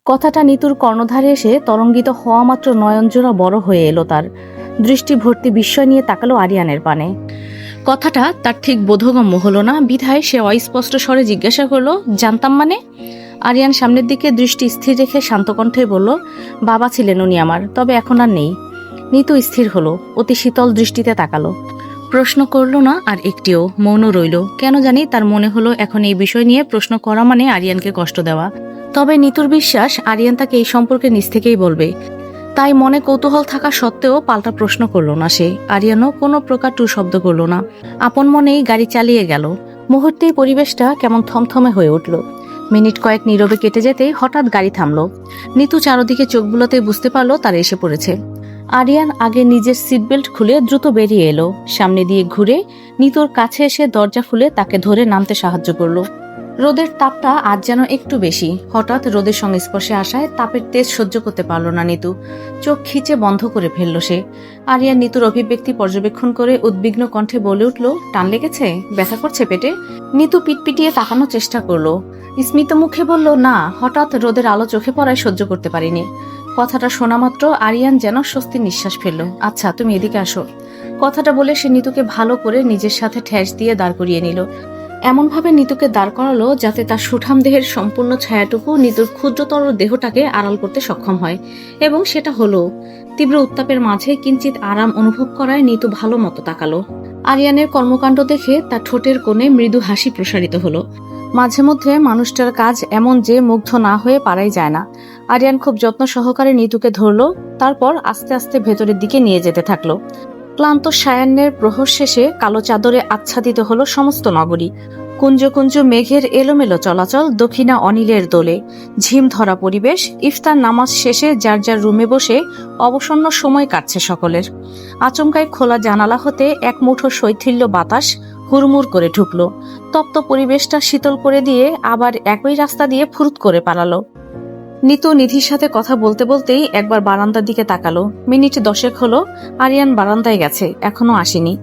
কথাটা নিতুর কর্ণধারে এসে তরঙ্গিত হওয়া মাত্র নয়নজোড়া বড় হয়ে এলো তার। দৃষ্টি ভর্তি বিস্ময় নিয়ে তাকালো আরিয়ানের পানে। কথাটা তার ঠিক বোধগম্য হলো না, বিধায় সে অস্পষ্ট স্বরে জিজ্ঞাসা করলো, জানতাম মানে? আরিয়ান সামনের দিকে দৃষ্টি স্থির রেখে শান্ত কণ্ঠে বলল, বাবা ছিলেন উনি আমার, তবে এখন আর নেই। নিতু স্থির হলো, অতি শীতল দৃষ্টিতে তাকালো। প্রশ্ন করল না আর একটিও, মৌন রইল। কেন জানি তার মনে হলো এখন এই বিষয় নিয়ে প্রশ্ন করা মানে আরিয়ানকে কষ্ট দেওয়া। তবে নিতুর বিশ্বাস আরিয়ান তাকে এই সম্পর্কে নিজ থেকেই বলবে। তাই মনে কৌতূহল থাকা সত্ত্বেও পাল্টা প্রশ্ন করল না সে। আরিয়ানও কোনো প্রকার টু শব্দ করল না, আপন মনেই গাড়ি চালিয়ে গেল। মুহূর্তেই পরিবেশটা কেমন থমথমে হয়ে উঠল। মিনিট কয়েক নীরবে কেটে যেতেই হঠাৎ গাড়ি থামলো। নিতু চারদিকে চোখ বুলাতে বুঝতে পারলো তারা এসে পড়েছে। আরিয়ান আগে নিজের সিট বেল্ট খুলে দ্রুত বেরিয়ে এলো। সামনে দিয়ে ঘুরে নিতুর কাছে এসে দরজা খুলে তাকে ধরে নামতে সাহায্য করলো। রোদের তাপটা আজ যেন একটু বেশি। হঠাৎ রোদের সংস্পর্শে আসায় তাপের তেজ সহ্য করতে পারল না নিতু। চোখ খিচে বন্ধ করে ফেলল সে। আরিয়ান নিতুর অভিব্যক্তি পর্যবেক্ষণ করে উদ্বিগ্ন কণ্ঠে বলে উঠল, টান লেগেছে? ব্যথা করছে পেটে? নিতু পিটপিটিয়ে তাকানোর চেষ্টা করলো। স্মিত মুখে বলল, না, হঠাৎ রোদের আলো চোখে পড়ায় সহ্য করতে পারিনি। কথাটা শোনা মাত্র আরিয়ান যেন স্বস্তির নিঃশ্বাস ফেলল। আচ্ছা, তুমি এদিকে আসো। কথাটা বলে সে নিতুকে ভালো করে নিজের সাথে ঠেস দিয়ে দাঁড় করিয়ে নিল। এমনভাবে নিতুকে দাঁড় করালো যাতে তার সুঠাম দেহের সম্পূর্ণ ছায়াটুকু নিতুর ক্ষুদ্রতর দেহটাকে আড়াল করতে সক্ষম হয়, এবং সেটা হলো। তীব্র উত্তাপের মাঝে কিঞ্চিত আরাম অনুভব করায় নিতু ভালো মতো তাকালো। আরিয়ানের কর্মকাণ্ড দেখে তার ঠোঁটের কোণে মৃদু হাসি প্রসারিত হলো। মাঝে মধ্যে মানুষটার কাজ এমন যে মুগ্ধ না হয়ে পারাই যায় না। আরিয়ান খুব যত্ন সহকারে নিতুকে ধরলো, তারপর আস্তে আস্তে ভেতরের দিকে নিয়ে যেতে থাকলো। ক্লান্ত সায়াহ্নের প্রহর শেষে কালো চাদরে আচ্ছাদিত হলো সমস্ত নগরী। কুঞ্জ কুঞ্জ মেঘের এলোমেলো চলাচল, দক্ষিণা অনিলের দোলে ঝিম ধরা পরিবেশ। ইফতার নামাজ শেষে যার যার রুমে বসে অবসন্ন সময় কাটছে সকলের। আচমকাই খোলা জানালা হতে এক মুঠো শৈথিল্য বাতাস হুড়মুড় করে ঢুকলো। তপ্ত পরিবেশটা শীতল করে দিয়ে আবার একই রাস্তা দিয়ে ফুরুত করে পালালো। নিতু নিধির সাথে কথা বলতে বলতেই একবার বারান্দার দিকে তাকালো। মিনিট 10 হলো আরিয়ান বারান্দায় গেছে, এখনো আসেনি।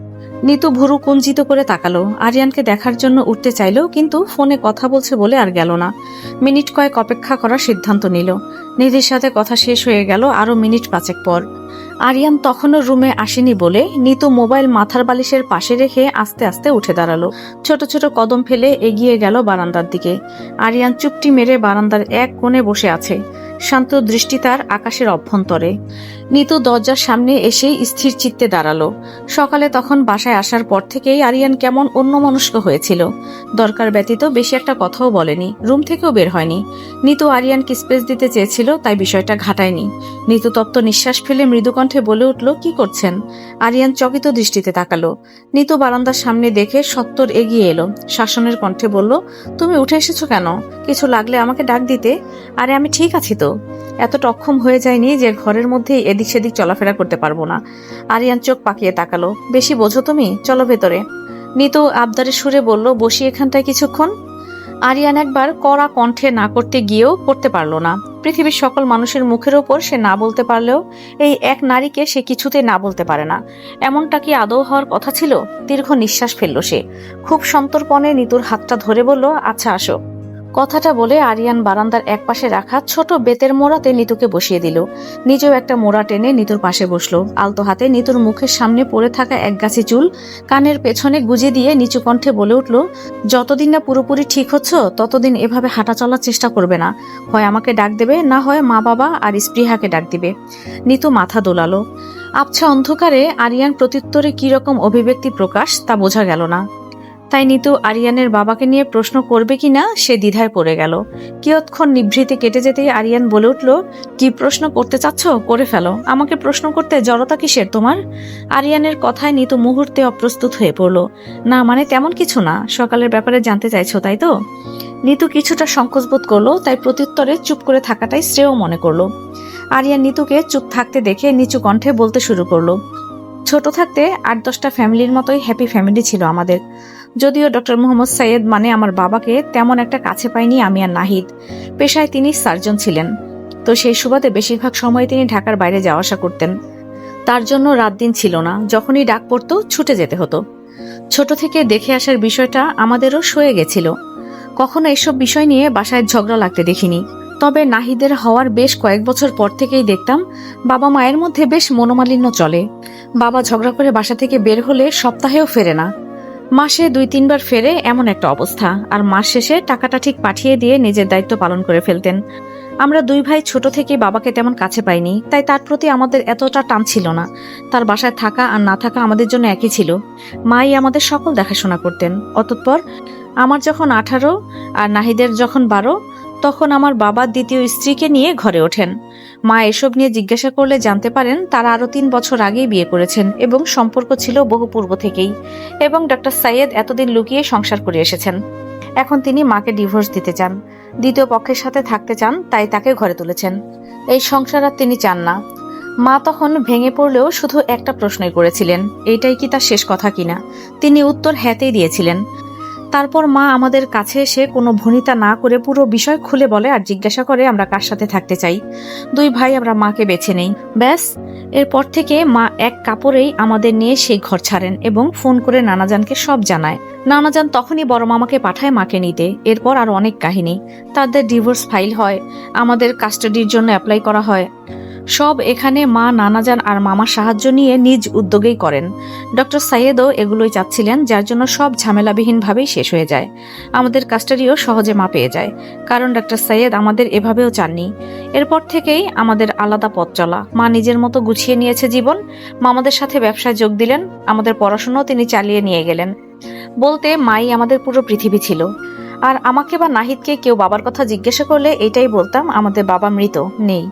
নিতু ভুরু কুঞ্চিত করে তাকালো। আরিয়ানকে দেখার জন্য উঠতে চাইলো, কিন্তু ফোনে কথা বলছে বলে আর গেল না। মিনিট কয়েক অপেক্ষা করার সিদ্ধান্ত নিল। নিধির সাথে কথা শেষ হয়ে গেল আরো মিনিট 5 পর। আরিয়ান তখনও রুমে আসেনি বলে নিতু মোবাইল মাথার বালিশের পাশে রেখে আস্তে আস্তে উঠে দাঁড়ালো। ছোট ছোট কদম ফেলে এগিয়ে গেল বারান্দার দিকে। আরিয়ান চুপটি মেরে বারান্দার এক কোণে বসে আছে, শান্ত দৃষ্টি তার আকাশের অভ্যন্তরে। নিতু দরজার সামনে এসেই স্থির চিত্তে দাঁড়ালো। সকালে তখন বাসায় আসার পর থেকেই আরিয়ান কেমন অন্যমনস্ক হয়েছিল। দরকার ব্যতীত বেশি একটা কথাও বলেনি, রুম থেকেও বের হয়নি। নিতু আরিয়ানকে স্পেস দিতে চেয়েছিল, তাই বিষয়টা ঘাটায়নি। নিতু তপ্ত নিঃশ্বাস ফেলে মৃদু কণ্ঠে বলে উঠল, কি করছেন? আরিয়ান চকিত দৃষ্টিতে তাকালো। নিতু বারান্দার সামনে দেখে সত্বর এগিয়ে এলো। শাসনের কণ্ঠে বলল, তুমি উঠে এসেছো কেন? কিছু লাগলে আমাকে ডাক দিতে। আরে আমি ঠিক আছি তো, এতটা অক্ষম হয়ে যায়নি যে ঘরের মধ্যে এদিক সেদিক চলাফেরা করতে পারবো না। আরিয়ান চোখ পাকিয়ে তাকালো। বেশি বোঝো তুমি, চলো ভেতরে। নিতু আবদারের সুরে বলল, বসি এখানটায় কিছুক্ষণ। আরিয়ান একবার কড়া কণ্ঠে না করতে গিয়েও করতে পারলো না। পৃথিবীর সকল মানুষের মুখের ওপর সে না বলতে পারলেও এই এক নারীকে সে কিছুতে না বলতে পারে না। এমনটা কি আদৌ হওয়ার কথা ছিল? দীর্ঘ নিঃশ্বাস ফেলল সে। খুব সন্তর্পণে নিতুর হাতটা ধরে বলল, আচ্ছা আসো। কথাটা বলে আরিয়ান বারান্দার একপাশে রাখা ছোট বেতের মোড়াতে নিতুকে বসিয়ে দিল। নিজেও একটা মোড়া টেনে নিতুর পাশে বসলো। আলতো হাতে নিতুর মুখের সামনে পড়ে থাকা একগাছি চুল কানের পেছনে গুজে দিয়ে নিচু কণ্ঠে বলে উঠল, যতদিন না পুরোপুরি ঠিক হচ্ছ ততদিন এভাবে হাঁটা চলার চেষ্টা করবে না। হয় আমাকে ডাক দেবে, না হয় মা বাবা আর স্পৃহাকে ডাক দিবে। নিতু মাথা দোলালো। আবছা অন্ধকারে আরিয়ান প্রত্যুত্তরে কি রকম অভিব্যক্তি প্রকাশ তা বোঝা গেল না। তাই নিতু আরিয়ানের বাবাকে নিয়ে প্রশ্ন করবে কিনা সে দ্বিধায় পড়ে গেল। কিয়ৎক্ষণ নিভৃতে কেটে যেতেই আরিয়ান বলে উঠল, কি প্রশ্ন করতে চাচ্ছ করে ফেলো, আমাকে প্রশ্ন করতে জড়তা কিসের তোমার? আরিয়ানের কথায় নিতু মুহূর্তে অপ্রস্তুত হয়ে পড়ল। না মানে তেমন কিছু না, সকালের ব্যাপারে জানতে চাইছো তাই তো? নিতু কিছুটা সংকোচবোধ করলো, তাই প্রত্যুত্তরে চুপ করে থাকাটাই শ্রেয় মনে করলো। আরিয়ান নিতুকে চুপ থাকতে দেখে নিচু কণ্ঠে বলতে শুরু করলো, ছোট থাকতে 8-10টা ফ্যামিলির মতোই হ্যাপি ফ্যামিলি ছিল আমাদের। যদিও ডক্টর মোহাম্মদ সাইয়েদ মানে আমার বাবাকে তেমন একটা কাছে পাইনি আমি আর নাহিদ। পেশায় তিনি সার্জন ছিলেন, তো সেই সুবাদে বেশিরভাগ সময় তিনি ঢাকার বাইরে যাওয়া আসা করতেন। তার জন্য রাত দিন ছিল না, যখনই ডাক পড়তো ছুটে যেতে হতো। ছোট থেকে দেখে আসার বিষয়টা আমাদেরও সয়ে গেছিল। কখনো এসব বিষয় নিয়ে বাসায় ঝগড়া লাগতে দেখিনি। তবে নাহিদের হওয়ার বেশ কয়েক বছর পর থেকেই দেখতাম বাবা মায়ের মধ্যে বেশ মনোমালিন্য চলে। বাবা ঝগড়া করে বাসা থেকে বের হলে সপ্তাহেও ফেরে না, মাসে 2-3 বার ফেরে, এমন একটা অবস্থা। আর মাস শেষে টাকাটা ঠিক পাঠিয়ে দিয়ে নিজের দায়িত্ব পালন করে ফেলতেন। আমরা 2 ভাই ছোট থেকে বাবাকে তেমন কাছে পাইনি, তাই তার প্রতি আমাদের এতটা টান ছিল না। তার বাসায় থাকা আর না থাকা আমাদের জন্য একই ছিল। মাই আমাদের সকল দেখাশোনা করতেন। অতঃপর আমার যখন 18 আর নাহিদের যখন 12, তখন আমার বাবা দ্বিতীয় স্ত্রীকে নিয়ে ঘরে ওঠেন। মা এসব নিয়ে জিজ্ঞাসা করলে জানতে পারেন তারা আরো 3 বছর আগেই বিয়ে করেছেন এবং সম্পর্ক ছিল বহু পূর্ব থেকেই, এবং ডক্টর সাইয়েদ এতদিন লুকিয়ে সংসার করে এসেছেন। এখন তিনি মাকে ডিভোর্স দিতে চান, দ্বিতীয় পক্ষের সাথে থাকতে চান, তাই তাকে ঘরে তুলেছেন। এই সংসার আর তিনি চান না। মা তখন ভেঙে পড়লেও শুধু একটা প্রশ্নই করেছিলেন, এইটাই কি তার শেষ কথা কিনা। তিনি উত্তর হ্যাঁতেই দিয়েছিলেন। তারপর মা আমাদের কাছে এসে কোনো ভনিতা না করে পুরো বিষয় খুলে বলে আর জিজ্ঞাসা করে আমরা কার সাথে থাকতে চাই। 2 ভাই আমরা মাকে বেছে নেই। ব্যাস, এরপর থেকে মা এক কাপড়েই আমাদের নিয়ে সেই ঘর ছাড়েন এবং ফোন করে নানাজানকে সব জানায়। নানাজান তখনই বড় মামাকে পাঠায় মাকে নিতে। এরপর আর অনেক কাহিনী। তাদের ডিভোর্স ফাইল হয়, আমাদের কাস্টাডির জন্য অ্যাপ্লাই করা হয়। সব এখানে মা, নানাজান আর মামার সাহায্য নিয়ে নিজ উদ্যোগেই করেন। ডক্টর সাইয়েদও এগুলোই চাচ্ছিলেন, যার জন্য সব ঝামেলাবিহীনভাবেই শেষ হয়ে যায়। আমাদের কাস্টাডিও সহজে মা পেয়ে যায়, কারণ ডক্টর সাইয়েদ আমাদের এভাবেও চাননি। এরপর থেকেই আমাদের আলাদা পথ চলা। মা নিজের মতো গুছিয়ে নিয়েছে জীবন। মামাদের সাথে ব্যবসায় যোগ দিলেন, আমাদের পড়াশোনাও তিনি চালিয়ে নিয়ে গেলেন। বলতে মাই আমাদের পুরো পৃথিবী ছিল। আর আমাকে বা নাহিদকে কেউ বাবার কথা জিজ্ঞাসা করলে এটাই বলতাম, আমাদের বাবা মৃত, নেই।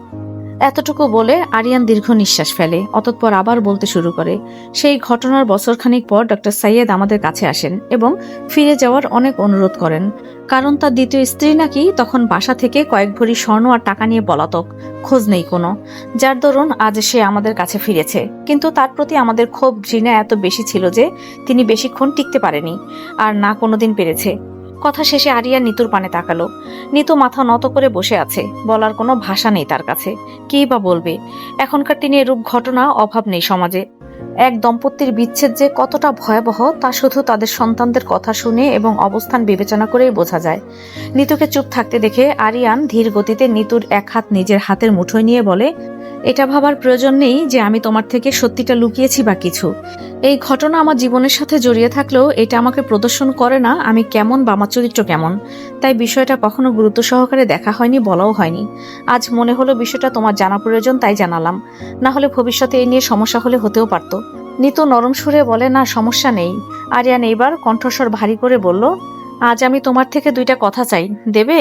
এতটুকু বলে আরিয়ান দীর্ঘ নিঃশ্বাস ফেলে। অতঃপর আবার বলতে শুরু করে। সেই ঘটনার বছরখানিক পর ডক্টর সাইয়েদ আমাদের কাছে আসেন এবং ফিরে যাওয়ার অনেক অনুরোধ করেন, কারণ তার দ্বিতীয় স্ত্রী নাকি তখন বাসা থেকে কয়েক ভরি স্বর্ণ আর টাকা নিয়ে পলাতক, খোঁজ নেই কোনো। যার দরুন আজ সে আমাদের কাছে ফিরেছে। কিন্তু তার প্রতি আমাদের ক্ষোভ ঘৃণা এত বেশি ছিল যে তিনি বেশিক্ষণ টিকতে পারেনি, আর না কোনোদিন পেরেছে। কথা শেষে আরিয়া নিতুর পানে তাকালো। নিতু মাথা নত করে বসে আছে, বলার কোনো ভাষা নেই তার কাছে। কি বা বলবে? এখনকার দিনে এরূপ ঘটনা অভাব নেই সমাজে। এক দম্পতির বিচ্ছেদ যে কতটা ভয়াবহ তা শুধু তাদের সন্তানদের কথা শুনে এবং অবস্থান বিবেচনা করেই বোঝা যায়। নিতুকে চুপ থাকতে দেখে আরিয়ান ধীর গতিতে নিতুর এক হাত নিজের হাতের মুঠোয় নিয়ে বলে, এটা ভাবার প্রয়োজন নেই যে আমি তোমার থেকে সত্যিটা লুকিয়েছি বা কিছু। এই ঘটনা আমার জীবনের সাথে জড়িয়ে থাকলেও এটা আমাকে প্রদর্শন করে না আমি কেমন বা আমার চরিত্র কেমন। তাই বিষয়টা কখনো গুরুত্ব সহকারে দেখা হয়নি, বলাও হয়নি। আজ মনে হলো বিষয়টা তোমার জানা প্রয়োজন, তাই জানালাম। না হলে ভবিষ্যতে এই নিয়ে সমস্যা হলে হতেও পারত। নিতু নরম সুরে বলে, না সমস্যা নেই। আরিয়ান এইবার কণ্ঠস্বর ভারী করে বলল, আজ আমি তোমার থেকে 2টা কথা চাই, দেবে?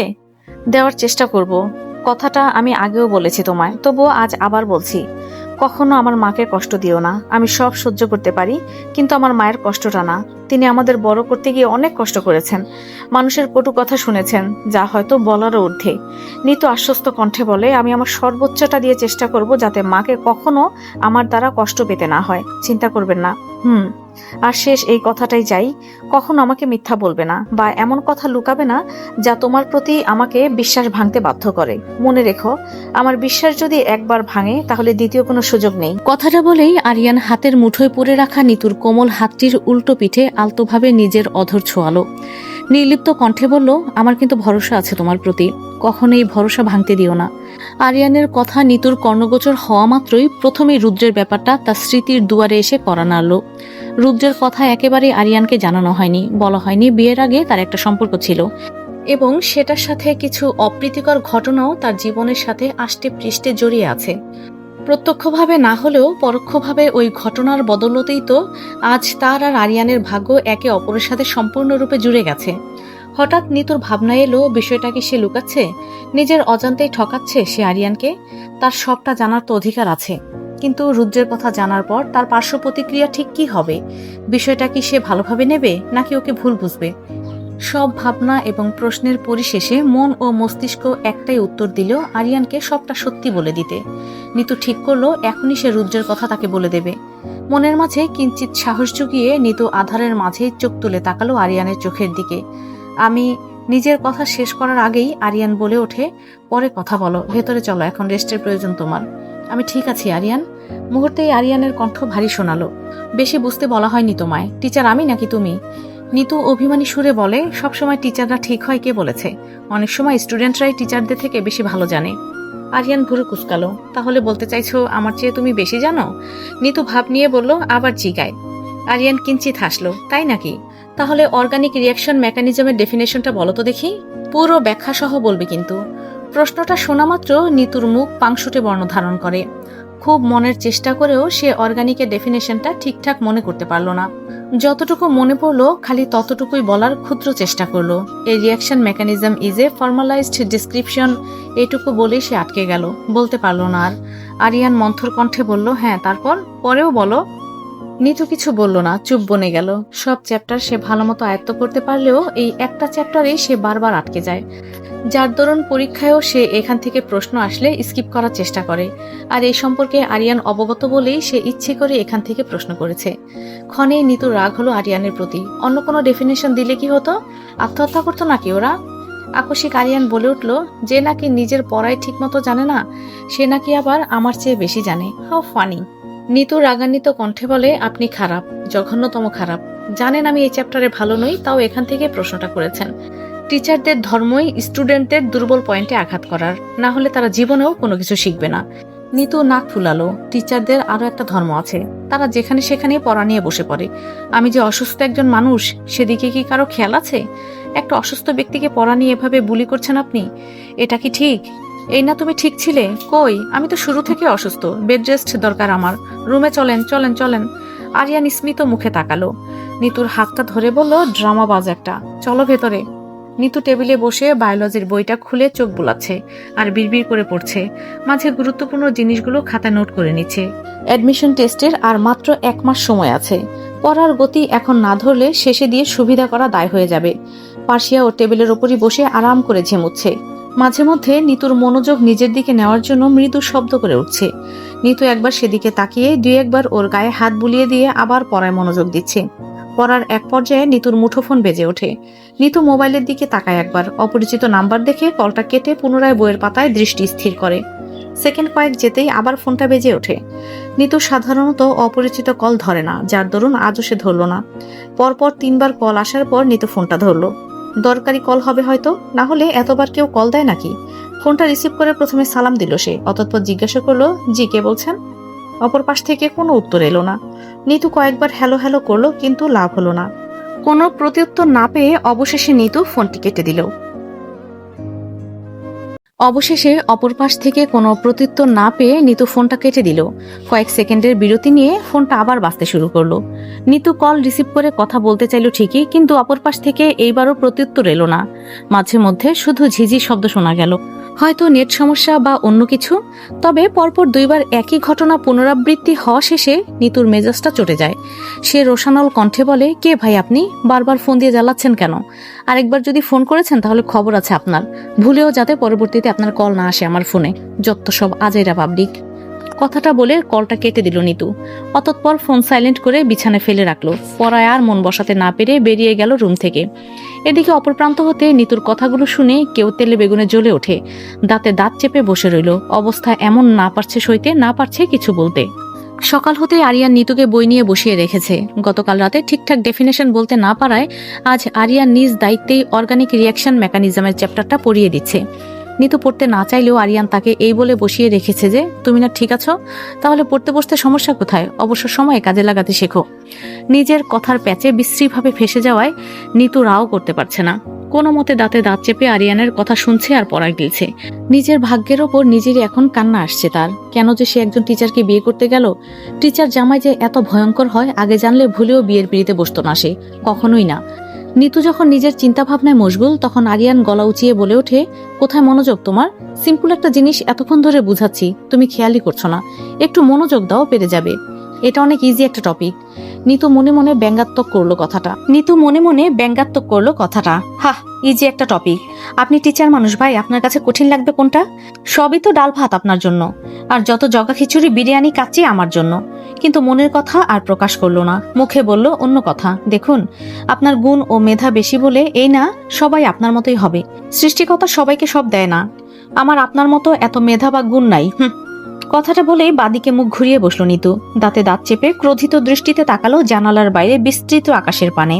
দেওয়ার চেষ্টা করব। কথাটা আমি আগেও বলেছি তোমায়, তবুও আজ আবার বলছি। কখনো আমার মাকে কষ্ট দিও না। আমি সব সহ্য করতে পারি, কিন্তু আমার মায়ের কষ্টটা না। তিনি আমাদের বড় করতে গিয়ে অনেক কষ্ট করেছেন, মানুষের কটু কথা শুনেছেন, যা হয়তো বলারও ঊর্ধ্বে। নিতু আশ্বস্ত কণ্ঠে বলে, আমি আমার সর্বোচ্চটা দিয়ে চেষ্টা করব যাতে মাকে কখনো আমার দ্বারা কষ্ট পেতে না হয়। চিন্তা করবেন না। আর শেষ এই কথাটাই চাই, কখনো আমাকে মিথ্যা বলবে না বা এমন কথা লুকাবে না যা তোমার প্রতি আমাকে বিশ্বাস ভাঙতে বাধ্য করে। মনে রেখো, আমার বিশ্বাস যদি একবার ভাঙে তাহলে দ্বিতীয় কোনো সুযোগ নেই। কথাটা বলেই আরিয়ান হাতের মুঠোয় পড়ে রাখা নিতুর কোমল হাতটির উল্টো পিঠে আলতোভাবে নিজের অধর ছোঁয়ালো। নির্লিপ্ত কণ্ঠে বলল, আমার কিন্তু ভরসা আছে তোমার প্রতি, কখনো এই ভরসা ভাঙতে দিও না। আরিয়ানের কথা নিতুর কর্ণগোচর হওয়া মাত্রই প্রথমেই রুদ্রের ব্যাপারটা তার স্মৃতির দুয়ারে এসে কড়া নাড়ল। রুদ্রের কথা একেবারে আরিয়ানকে জানানো হয়নি, বলা হয়নি বিয়ের আগে তার একটা সম্পর্ক ছিল এবং সেটার সাথে কিছু অপ্রীতিকর ঘটনাও তার জীবনের সাথে আষ্টে পৃষ্ঠে জড়িয়ে আছে। প্রত্যক্ষভাবে না হলেও পরোক্ষভাবে ওই ঘটনার বদলতেই তো আজ তার আর আরিয়ানের ভাগ্য একে অপরের সাথে সম্পূর্ণরূপে জুড়ে গেছে। হঠাৎ নিতুর ভাবনা এলো, বিষয়টা কি সে লুকাচ্ছে? নিজের অজান্তেই ঠকাচ্ছে সে আরিয়ানকে? তার সবটা জানার তো অধিকার আছে, কিন্তু রুদ্রের কথা জানার পর তার পার্শ্ব প্রতিক্রিয়া ঠিক কি হবে? বিষয়টা কি সে ভালোভাবে নেবে নাকি ওকে ভুল বুঝবে? সব ভাবনা এবং প্রশ্নের পরিশেষে মন ও মস্তিষ্ক একটাই উত্তর দিল, আরিয়ানকে সবটা সত্যি বলে দিতে। নিতু ঠিক করলো এখনই সে রুদ্রের কথা তাকে বলে দেবে। মনের মাঝে কিঞ্চিত সাহস জুগিয়ে নিতু আধারের মাঝে চোখ তুলে তাকালো আরিয়ানের চোখের দিকে। আমি নিজের কথা শেষ করার আগেই আরিয়ান বলে ওঠে, পরে কথা বলো, ভেতরে চলো, এখন রেস্টের প্রয়োজন তোমার। আমি ঠিক আছি আরিয়ান। মুহূর্তেই আরিয়ানের কণ্ঠ ভারী শোনালো। বেশি বুঝতে বলা হয়নি তোমায়, টিচার আমি নাকি তুমি? নিতু অভিমানী সুরে বলে, সবসময় টিচাররা ঠিক হয় কে বলেছে? অনেক সময় স্টুডেন্টরাই টিচারদের থেকে বেশি ভালো জানে। আরিয়ান ভুরু কুচকালো। তাহলে বলতে চাইছো আমার চেয়ে তুমি বেশি জানো? নিতু ভাব নিয়ে বলল, আবার জিগায়। আরিয়ান কিঞ্চিত হাসলো। তাই নাকি? তাহলে অর্গানিক রিয়াকশন মেকানিজমের ডেফিনেশনটা বলো তো দেখি। পুরো ব্যাখ্যা সহ বলবে কিন্তু। প্রশ্নটা শোনা মাত্র নিতুর মুখ পাংশুটে বর্ণ ধারণ করে। খুব মনের চেষ্টা করেও সে অর্গানিকের ডেফিনেশনটা ঠিকঠাক মনে করতে পারল না। যতটুকু মনে পড়লো খালি ততটুকুই বলার ক্ষুদ্র চেষ্টা করলো। এই reaction mechanism is a formalised description. এটুকু বলেই সে আটকে গেল, বলতে পারলো না আর। আরিয়ান মন্থর কণ্ঠে বলল, হ্যাঁ তারপর, পরেও বলো। নিতু কিছু বলল না, চুপ বনে গেল। সব চ্যাপ্টার সে ভালো মতো আয়ত্ত করতে পারলেও এই একটা চ্যাপ্টারেই সে বারবার আটকে যায়। যার দরুন পরীক্ষায়ও সে এখান থেকে প্রশ্ন আসলে স্কিপ করার চেষ্টা করে। আর এই সম্পর্কে আরিয়ান অবগত বলেই সে ইচ্ছে করে এখান থেকে প্রশ্ন করেছে। ক্ষণে নিতুর রাগ হলো আরিয়ানের প্রতি। অন্য কোনো ডেফিনেশন দিলে কি হতো? আত্মহত্যা করতো নাকি ওরা? আকস্মিক আরিয়ান বলে উঠল, যে নাকি নিজের পড়াই ঠিক মতো জানে না, সে নাকি আবার আমার চেয়ে বেশি জানে। How funny. নিতু রাগান্বিত কণ্ঠে বলে, আপনি খারাপ, জঘন্যতম খারাপ। জানেন আমি এই চ্যাপ্টারে ভালো নই, তাও এখান থেকে প্রশ্নটা করেছেন। টিচারদের ধর্মই স্টুডেন্টদের দুর্বল পয়েন্টে আঘাত করার, না হলে তারা জীবনেও কোনো কিছু শিখবে না। নিতু নাক ফুলালো। টিচারদের আরো একটা ধর্ম আছে, তারা যেখানে সেখানে পড়া নিয়ে বসে পড়ে। আমি যে অসুস্থ একজন মানুষ, সেদিকে কি কারো খেয়াল আছে? একটা অসুস্থ ব্যক্তিকে পড়া নিয়ে এভাবে বুলি করছেন আপনি, এটা কি ঠিক? এই না তুমি ঠিক ছিলে? কই, আমি তো শুরু থেকে অসুস্থ, বেড রেস্ট দরকার আমার। রুমে চলেন চলেন চলেন। আরিয়ান স্মিত মুখে তাকালো। নিতুর হাতটা ধরে বলল, ড্রামাবাজ একটা, চলো ভেতরে। নিতু টেবিলে বসে বায়োলজির বইটা খুলে চোখ বুলাচ্ছে আর বিড়বিড় করে পড়ছে। মাঝে গুরুত্বপূর্ণ জিনিসগুলো খাতায় নোট করে নিচ্ছে। অ্যাডমিশন টেস্টের আর মাত্র 1 মাস সময় আছে। পড়ার গতি এখন না ধরলে শেষে দিয়ে সুবিধা করা দায় হয়ে যাবে। পার্সিয়া ও টেবিলের ওপরই বসে আরাম করে ঝিমুচ্ছে। মাঝে মধ্যে নিতুর মনোযোগ নিজের দিকে নেওয়ার জন্য মৃদু শব্দ করে উঠছে। নিতু একবার সেদিকে তাকিয়ে 2-1 ওর গায়ে হাত বুলিয়ে দিয়ে আবার পড়ায় মনোযোগ দিচ্ছে। পড়ার এক পর্যায়ে নিতুর মুঠোফোন বেজে ওঠে। নিতু মোবাইলের দিকে তাকায় একবার, অপরিচিত নাম্বার দেখে কলটা কেটে পুনরায় বইয়ের পাতায় দৃষ্টি স্থির করে। সেকেন্ড কয়েক যেতেই আবার ফোনটা বেজে ওঠে। নিতু সাধারণত অপরিচিত কল ধরে না, যার দরুন আজও সে ধরল না। পরপর 3বার কল আসার পর নিতু ফোনটা ধরল। দরকারি কল হবে হয়তো, না হলে এতবার কেউ কল দেয় নাকি? ফোনটা রিসিভ করে প্রথমে সালাম দিল সে, অতঃপর জিজ্ঞাসা করলো, জি কে বলছেন? অপর পাশ থেকে কোনো উত্তর এলো না। নিতু কয়েকবার হ্যালো হ্যালো করলো, কিন্তু লাভ হলো না। কোনো প্রত্যুত্তর না পেয়ে অবশেষে নিতু ফোনটি কেটে দিল। নিতু ফোনটা কেটে দিল। কয়েক সেকেন্ডের বিরতি নিয়ে ফোনটা আবার বাজতে শুরু করলো। নিতু কল রিসিভ করে কথা বলতে চাইল ঠিকই, কিন্তু অপর পাশ থেকে এইবারও প্রত্যুত্তর এলো না। মাঝে মধ্যে শুধু ঝিঝি শব্দ শোনা গেল, হয়তো নেট সমস্যা বা অন্য কিছু। তবে পরপর 2বার একই ঘটনা পুনরাবৃত্তি হওয়া শেষে নিতুর মেজাজটা চটে যায়। সে রোশানল কণ্ঠে বলে, কে ভাই আপনি? বারবার ফোন দিয়ে জ্বালাচ্ছেন কেন? আরেকবার যদি ফোন করেছেন তাহলে খবর আছে আপনার, ভুলেও যাতে পরবর্তীতে আপনার কল না আসে আমার ফোনে। যত সব আজাইরা পাবলিক। কথাটা বলে কলটা কেটে দিল নিতু। অতঃপর ফোন সাইলেন্ট করে বিছানায় ফেলে রাখলো। পড়ায় আর মন বসাতে না পেরে বেরিয়ে গেল রুম থেকে। এদিকে অপর প্রান্ত হতে নিতুর কথাগুলো শুনে কেউ তেলে বেগুনে জ্বলে ওঠে। দাঁতে দাঁত চেপে বসে রইল। অবস্থা এমন, না পারছে সইতে, না পারছে কিছু বলতে। সকাল হতে আরিয়ান নিতুকে বই নিয়ে বসিয়ে রেখেছে। গতকাল রাতে ঠিকঠাক ডেফিনেশন বলতে না পারায় আজ আরিয়ান নিজ দায়িত্বেই অর্গানিক রিয়াকশন মেকানিজমের চ্যাপ্টারটা পড়িয়ে দিচ্ছে। নিতু পড়তে না চাইলেও আরিয়ান তাকে এই বলে বসিয়ে রেখেছে যে, তুমি না ঠিক আছো, তাহলে পড়তে বসতে সমস্যা কোথায়? অবসর সময়ে কাজে লাগাতে শেখো। নিজের কথার প্যাচে বিশ্রীভাবে ফেসে যাওয়ায় নিতু রাও করতে পারছে না। কোনো মতে দাঁতে দাঁত চেপে আরিয়ানের কথা শুনছে আর পড়া গিলছে। নিজের ভাগ্যের ওপর নিজেরই এখন কান্না আসছে তার। কেন যে সে একজন টিচারকে বিয়ে করতে গেল? টিচার জামাই যে এত ভয়ঙ্কর হয় আগে জানলে ভুলেও বিয়ের পিড়িতে বসতো না সে, কখনোই না। নিতু যখন নিজের চিন্তা ভাবনায় মশগুল, তখন আরিয়ান গলা উঁচিয়ে বলে ওঠে, কোথায় মনোযোগ তোমার? সিম্পল একটা জিনিস এতক্ষণ ধরে বুঝাচ্ছি, তুমি খেয়ালই করছো না। একটু মনোযোগ দাও, পেরে যাবে। এটা অনেক ইজি একটা টপিক। নিতু মনে মনে ব্যঙ্গাত্মক করলো কথাটা। হাহ, ইজি একটা টপিক? আপনি টিচার মানুষ ভাই, আপনার কাছে কঠিন লাগবে কোনটা? সবই তো ডাল ভাত আপনার জন্য, আর যত জগা খিচুড়ি বিরিয়ানি কাচ্চি আমার জন্য। কিন্তু মনের কথা আর প্রকাশ করলো না, মুখে বলল অন্য কথা। দেখুন, আপনার গুণ ও মেধা বেশি বলে এই না সবাই আপনার মতোই হবে। সৃষ্টিকর্তা সবাইকে সব দেয় না। আমার আপনার মতো এত মেধা বা গুণ নাই। কথাটা বলেই বাদিকে মুখ ঘুরিয়ে বসলো নিতু। দাঁতে দাঁত চেপে ক্রোধিত দৃষ্টিতে তাকালো জানালার বাইরে বিস্তৃত আকাশের পানে।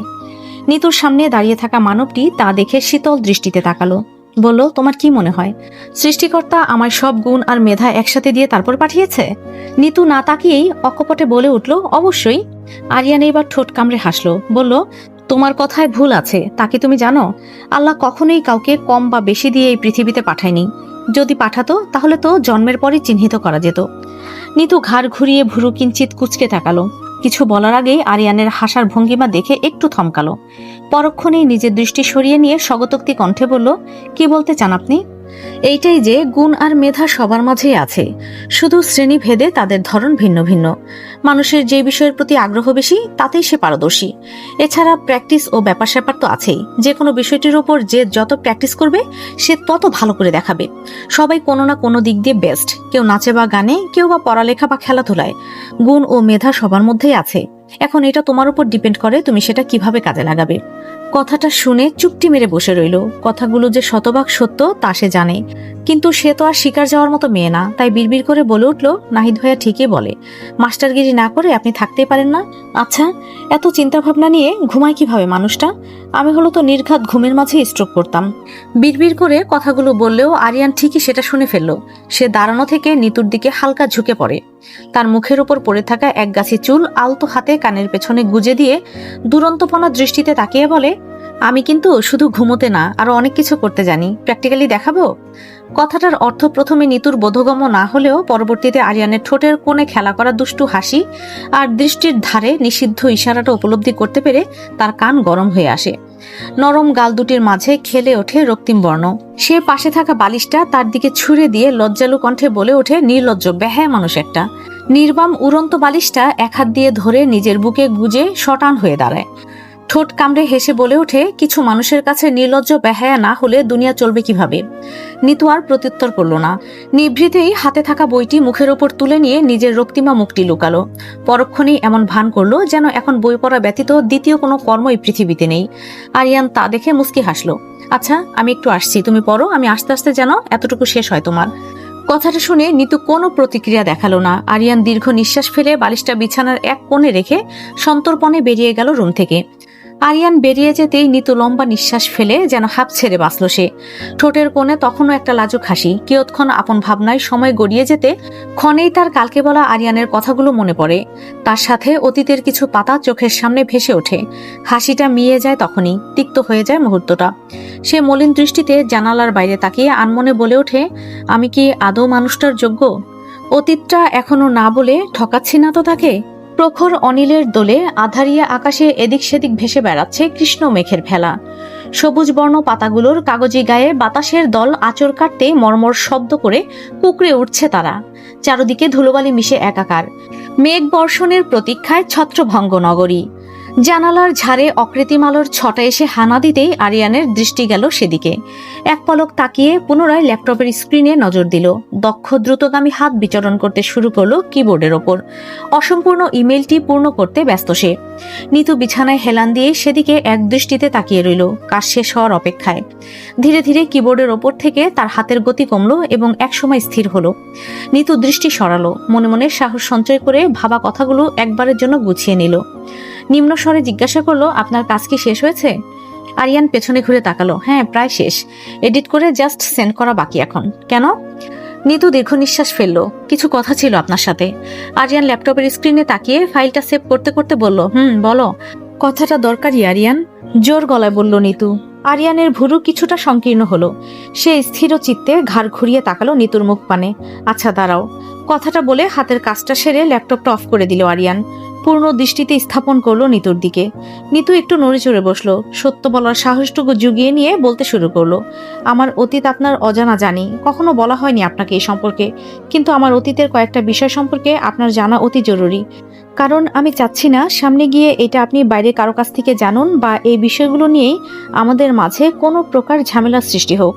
নিতুর সামনে দাঁড়িয়ে থাকা মানবটি তা দেখে শীতল দৃষ্টিতে তাকালো। বলল, তোমার কি মনে হয় সৃষ্টিকর্তা আমার সব গুণ আর মেধা একসাথে দিয়ে তারপর পাঠিয়েছে? নিতু না তাকিয়েই অকপটে বলে উঠল, অবশ্যই। আরিয়ান এবার ঠোঁট কামড়ে হাসলো, বলল, তোমার কথায় ভুল আছে, তাকে তুমি জানো? আল্লাহ কখনোই কাউকে কম বা বেশি দিয়ে এই পৃথিবীতে পাঠায়নি। যদি পাঠাতো তাহলে তো জন্মের পরই চিহ্নিত করা যেত। নিতু ঘাড় ঘুরিয়ে ভুরু কিঞ্চিত কুঁচকে তাকালো। কিছু বলার আগেই আরিয়ানের হাসার ভঙ্গিমা দেখে একটু থমকালো। পরক্ষণেই নিজের দৃষ্টি সরিয়ে নিয়ে স্বগতোক্তি কণ্ঠে বলল, কি বলতে চান আপনি? এইটাই যে গুণ আর মেধা সবার মাঝেই আছে, শুধু শ্রেণীভেদে তাদের ধরন ভিন্ন ভিন্ন। মানুষের যে বিষয়ের প্রতি আগ্রহ বেশি তাতেই সে পারদর্শী। এছাড়া প্র্যাকটিস ও ব্যাপার স্যাপার তো আছেই। যে কোনো বিষয়টির উপর যে যত প্র্যাকটিস করবে সে তত ভালো করে দেখাবে। সবাই কোনো না কোনো দিক দিয়ে বেস্ট, কেউ নাচে বা গানে, কেউ বা পড়ালেখা বা খেলাধুলায়। গুণ ও মেধা সবার মধ্যেই আছে। এখন এটা তোমার উপর ডিপেন্ড করে তুমি সেটা কিভাবে কাজে লাগাবে। কথাটা শুনে চুপটি মেরে বসে রইল। কথাগুলো যে শতভাগ সত্য তা সে জানে, কিন্তু সে তো আর শিকার যাওয়ার মতো মেয়ে না। তাই বিড়বিড় করে বলে উঠল, নাহিদ ভাইয়া ঠিকই বলে, মাস্টারগিরি না করে আপনি থাকতেই পারেন না? আচ্ছা, এত চিন্তা ভাবনা নিয়ে ঘুমায় কিভাবে মানুষটা? আমি হলো তো নির্ঘাত ঘুমের মাঝে স্ট্রোক করতাম। বিড়বিড় করে কথাগুলো বললেও আরিয়ান ঠিকই সেটা শুনে ফেলল। সে দাঁড়ানো থেকে নিতুর দিকে হালকা ঝুঁকে পড়ে। তার মুখের উপর পড়ে থাকা এক গাছি চুল আলতো হাতে কানের পেছনে গুজে দিয়ে দুরন্তপনা দৃষ্টিতে তাকিয়ে বলে, আমি কিন্তু শুধু ঘুমোতে না, আরো অনেক কিছু করতে জানি। প্র্যাকটিক্যালি দেখাবো? কথাটার অর্থ প্রথমে নিতুর বোধগম্য না হলেও পরবর্তীতে আরিয়ানের ঠোঁটের কোণে খেলা করা দুষ্টু হাসি আর দৃষ্টির ধারে নিষিদ্ধ ইশারাটা উপলব্ধি করতে পেরে তার কান গরম হয়ে আসে। নরম গাল দুটির মাঝে খেলে ওঠে রক্তিম বর্ণ। সে পাশে থাকা বালিশটা তার দিকে ছুঁড়ে দিয়ে লজ্জালু কণ্ঠে বলে ওঠে, নির্লজ্জ বেহায়া মানুষ একটা। নির্বাম উড়ন্ত বালিশটা এক হাত দিয়ে ধরে নিজের বুকে গুজে শটান হয়ে দাঁড়ায়। ঠোঁট কামড়ে হেসে বলে ওঠে, কিছু মানুষের কাছে নির্লজ্জ বেহায়া না হলে দুনিয়া চলবে কিভাবে? নিতু আর প্রত্যুত্তর করল না। নিভৃতেই হাতে থাকা বইটি মুখের ওপর তুলে নিয়ে নিজের রক্তিমা মুখটি লুকালো। পরক্ষণেই এমন ভান করলো যেন এখন বই পড়া ব্যতীত দ্বিতীয় কোনো কর্মই পৃথিবীতে নেই। আরিয়ান তা দেখে মুচকি হাসলো। আচ্ছা, আমি একটু আসছি, তুমি পড়ো, আমি আস্তে আস্তে যেন এতটুকু শেষ হয় তোমার। কথাটা শুনে নিতু কোনো প্রতিক্রিয়া দেখালো না। আরিয়ান দীর্ঘ নিঃশ্বাস ফেলে বালিশটা বিছানার এক কোণে রেখে সন্তর্পণে বেরিয়ে গেল রুম থেকে। আরিয়ান বেরিয়ে যেতেই নিতু লম্বা নিঃশ্বাস ফেলে যেন হাঁপ ছেড়ে বাঁচল সে। ঠোঁটের কোণে তখনও একটা লাজুক হাসি। কিয়ৎক্ষণ আপন ভাবনায় সময় গড়িয়ে যেতে ক্ষণেই তার কালকে বলা আরিয়ানের কথাগুলো মনে পড়ে। তার সাথে অতীতের কিছু পাতা চোখের সামনে ভেসে ওঠে। হাসিটা মিয়ে যায় তখনই, তিক্ত হয়ে যায় মুহূর্তটা। সে মলিন দৃষ্টিতে জানালার বাইরে তাকিয়ে আনমনে বলে ওঠে, আমি কি আদৌ মানুষটার যোগ্য? অতীতটা এখনো না বলে ঠকাচ্ছি না তো তাকে? প্রখর অনিলের দোলে আধারিয়া আকাশে এদিক সেদিক ভেসে বেড়াচ্ছে কৃষ্ণ মেঘের ভেলা। সবুজ বর্ণ পাতাগুলোর কাগজি গায়ে বাতাসের দল আঁচড় কাটতে মর্মর শব্দ করে কুকড়ে উঠছে তারা। চারদিকে ধুলোবালি মিশে একাকার। মেঘ বর্ষণের প্রতীক্ষায় ছত্রভঙ্গ নগরী। জানালার ঝাড়ে অকৃত্রিম আলোর ছটা এসে হানা দিতেই আরিয়ানের দৃষ্টি গেল সেদিকে। এক পলক তাকিয়ে পুনরায় ল্যাপটপের স্ক্রিনে নজর দিল। দক্ষ দ্রুতগামী হাত বিচরণ করতে শুরু করলো কিবোর্ডের ওপর। অসম্পূর্ণ ইমেলটি পূর্ণ করতে ব্যস্ত সে। নিতু বিছানায় হেলান দিয়ে সেদিকে এক দৃষ্টিতে তাকিয়ে রইল, কাজ শেষ হওয়ার অপেক্ষায়। ধীরে ধীরে কিবোর্ডের ওপর থেকে তার হাতের গতি কমলো এবং একসময় স্থির হলো। নিতু দৃষ্টি সরালো, মনে মনে সাহস সঞ্চয় করে ভাবা কথাগুলো একবারের জন্য গুছিয়ে নিল। নিম্ন স্বরে জিজ্ঞাসা করলো, আপনার কাজ কি শেষ হয়েছে? আরিয়ান পেছনে ঘুরে তাকালো। হ্যাঁ, প্রায় শেষ, এডিট করে জাস্ট সেন্ড করা বাকি এখন। কেন? নিতু দীর্ঘ নিঃশ্বাস ফেললো। কিছু কথা ছিল আপনার সাথে। আরিয়ান ল্যাপটপের স্ক্রিনে তাকিয়ে ফাইলটা সেভ করতে করতে বলল, বলো। কথাটা দরকারি আরিয়ান, জোর গলায় বলল নিতু। আরিয়ানের ভুরু কিছুটা সংকীর্ণ হলো। সে স্থির চিত্তে ঘাড় ঘুরিয়ে তাকালো নিতুর মুখ পানে। আচ্ছা দাঁড়াও। কথাটা বলে হাতের কাজটা সেরে ল্যাপটপটা অফ করে দিল আরিয়ান। পূর্ণ দৃষ্টিতে স্থাপন করলো নিতুর দিকে। নিতু একটু নড়ে চড়ে বসলো। সত্য বলার সাহসটুকু জুগিয়ে নিয়ে বলতে শুরু করলো, আমার অতীত আপনার অজানা জানি, কখনো বলা হয়নি আপনাকে এই সম্পর্কে, কিন্তু আমার অতীতের কয়েকটা বিষয় সম্পর্কে আপনার জানা অতি জরুরি। কারণ আমি চাচ্ছি না সামনে গিয়ে এটা আপনি বাইরে কারো কাছ থেকে জানুন বা এই বিষয়গুলো নিয়েই আমাদের মাঝে কোনো প্রকার ঝামেলার সৃষ্টি হোক।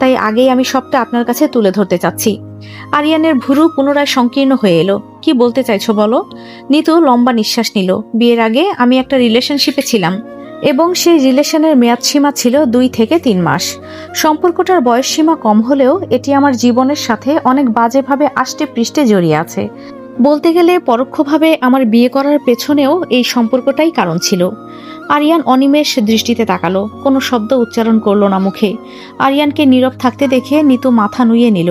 তাই আগেই আমি সবটা আপনার কাছে তুলে ধরতে চাচ্ছি। আরিয়ানের ভুরু পুনরায় সংকীর্ণ হয়ে এলো। কি বলতে চাইছো বলো? নিতু লম্বা নিঃশ্বাস নিল। বিয়ের আগে আমি একটা রিলেশনশিপে ছিলাম এবং সেই রিলেশনের মেয়াদ সীমা ছিল 2 থেকে 3 মাস। সম্পর্কটার বয়স সীমা কম হলেও এটি আমার জীবনের সাথে অনেক বাজেভাবে আষ্টে পৃষ্ঠে জড়িয়ে আছে। বলতে গেলে পরোক্ষভাবে আমার বিয়ে করার পেছনেও এই সম্পর্কটাই কারণ ছিল। আরিয়ান অনিমেষ দৃষ্টিতে তাকালো, কোনো শব্দ উচ্চারণ করলো না মুখে। আরিয়ানকে নীরব থাকতে দেখে নিতু মাথা নুইয়ে নিল,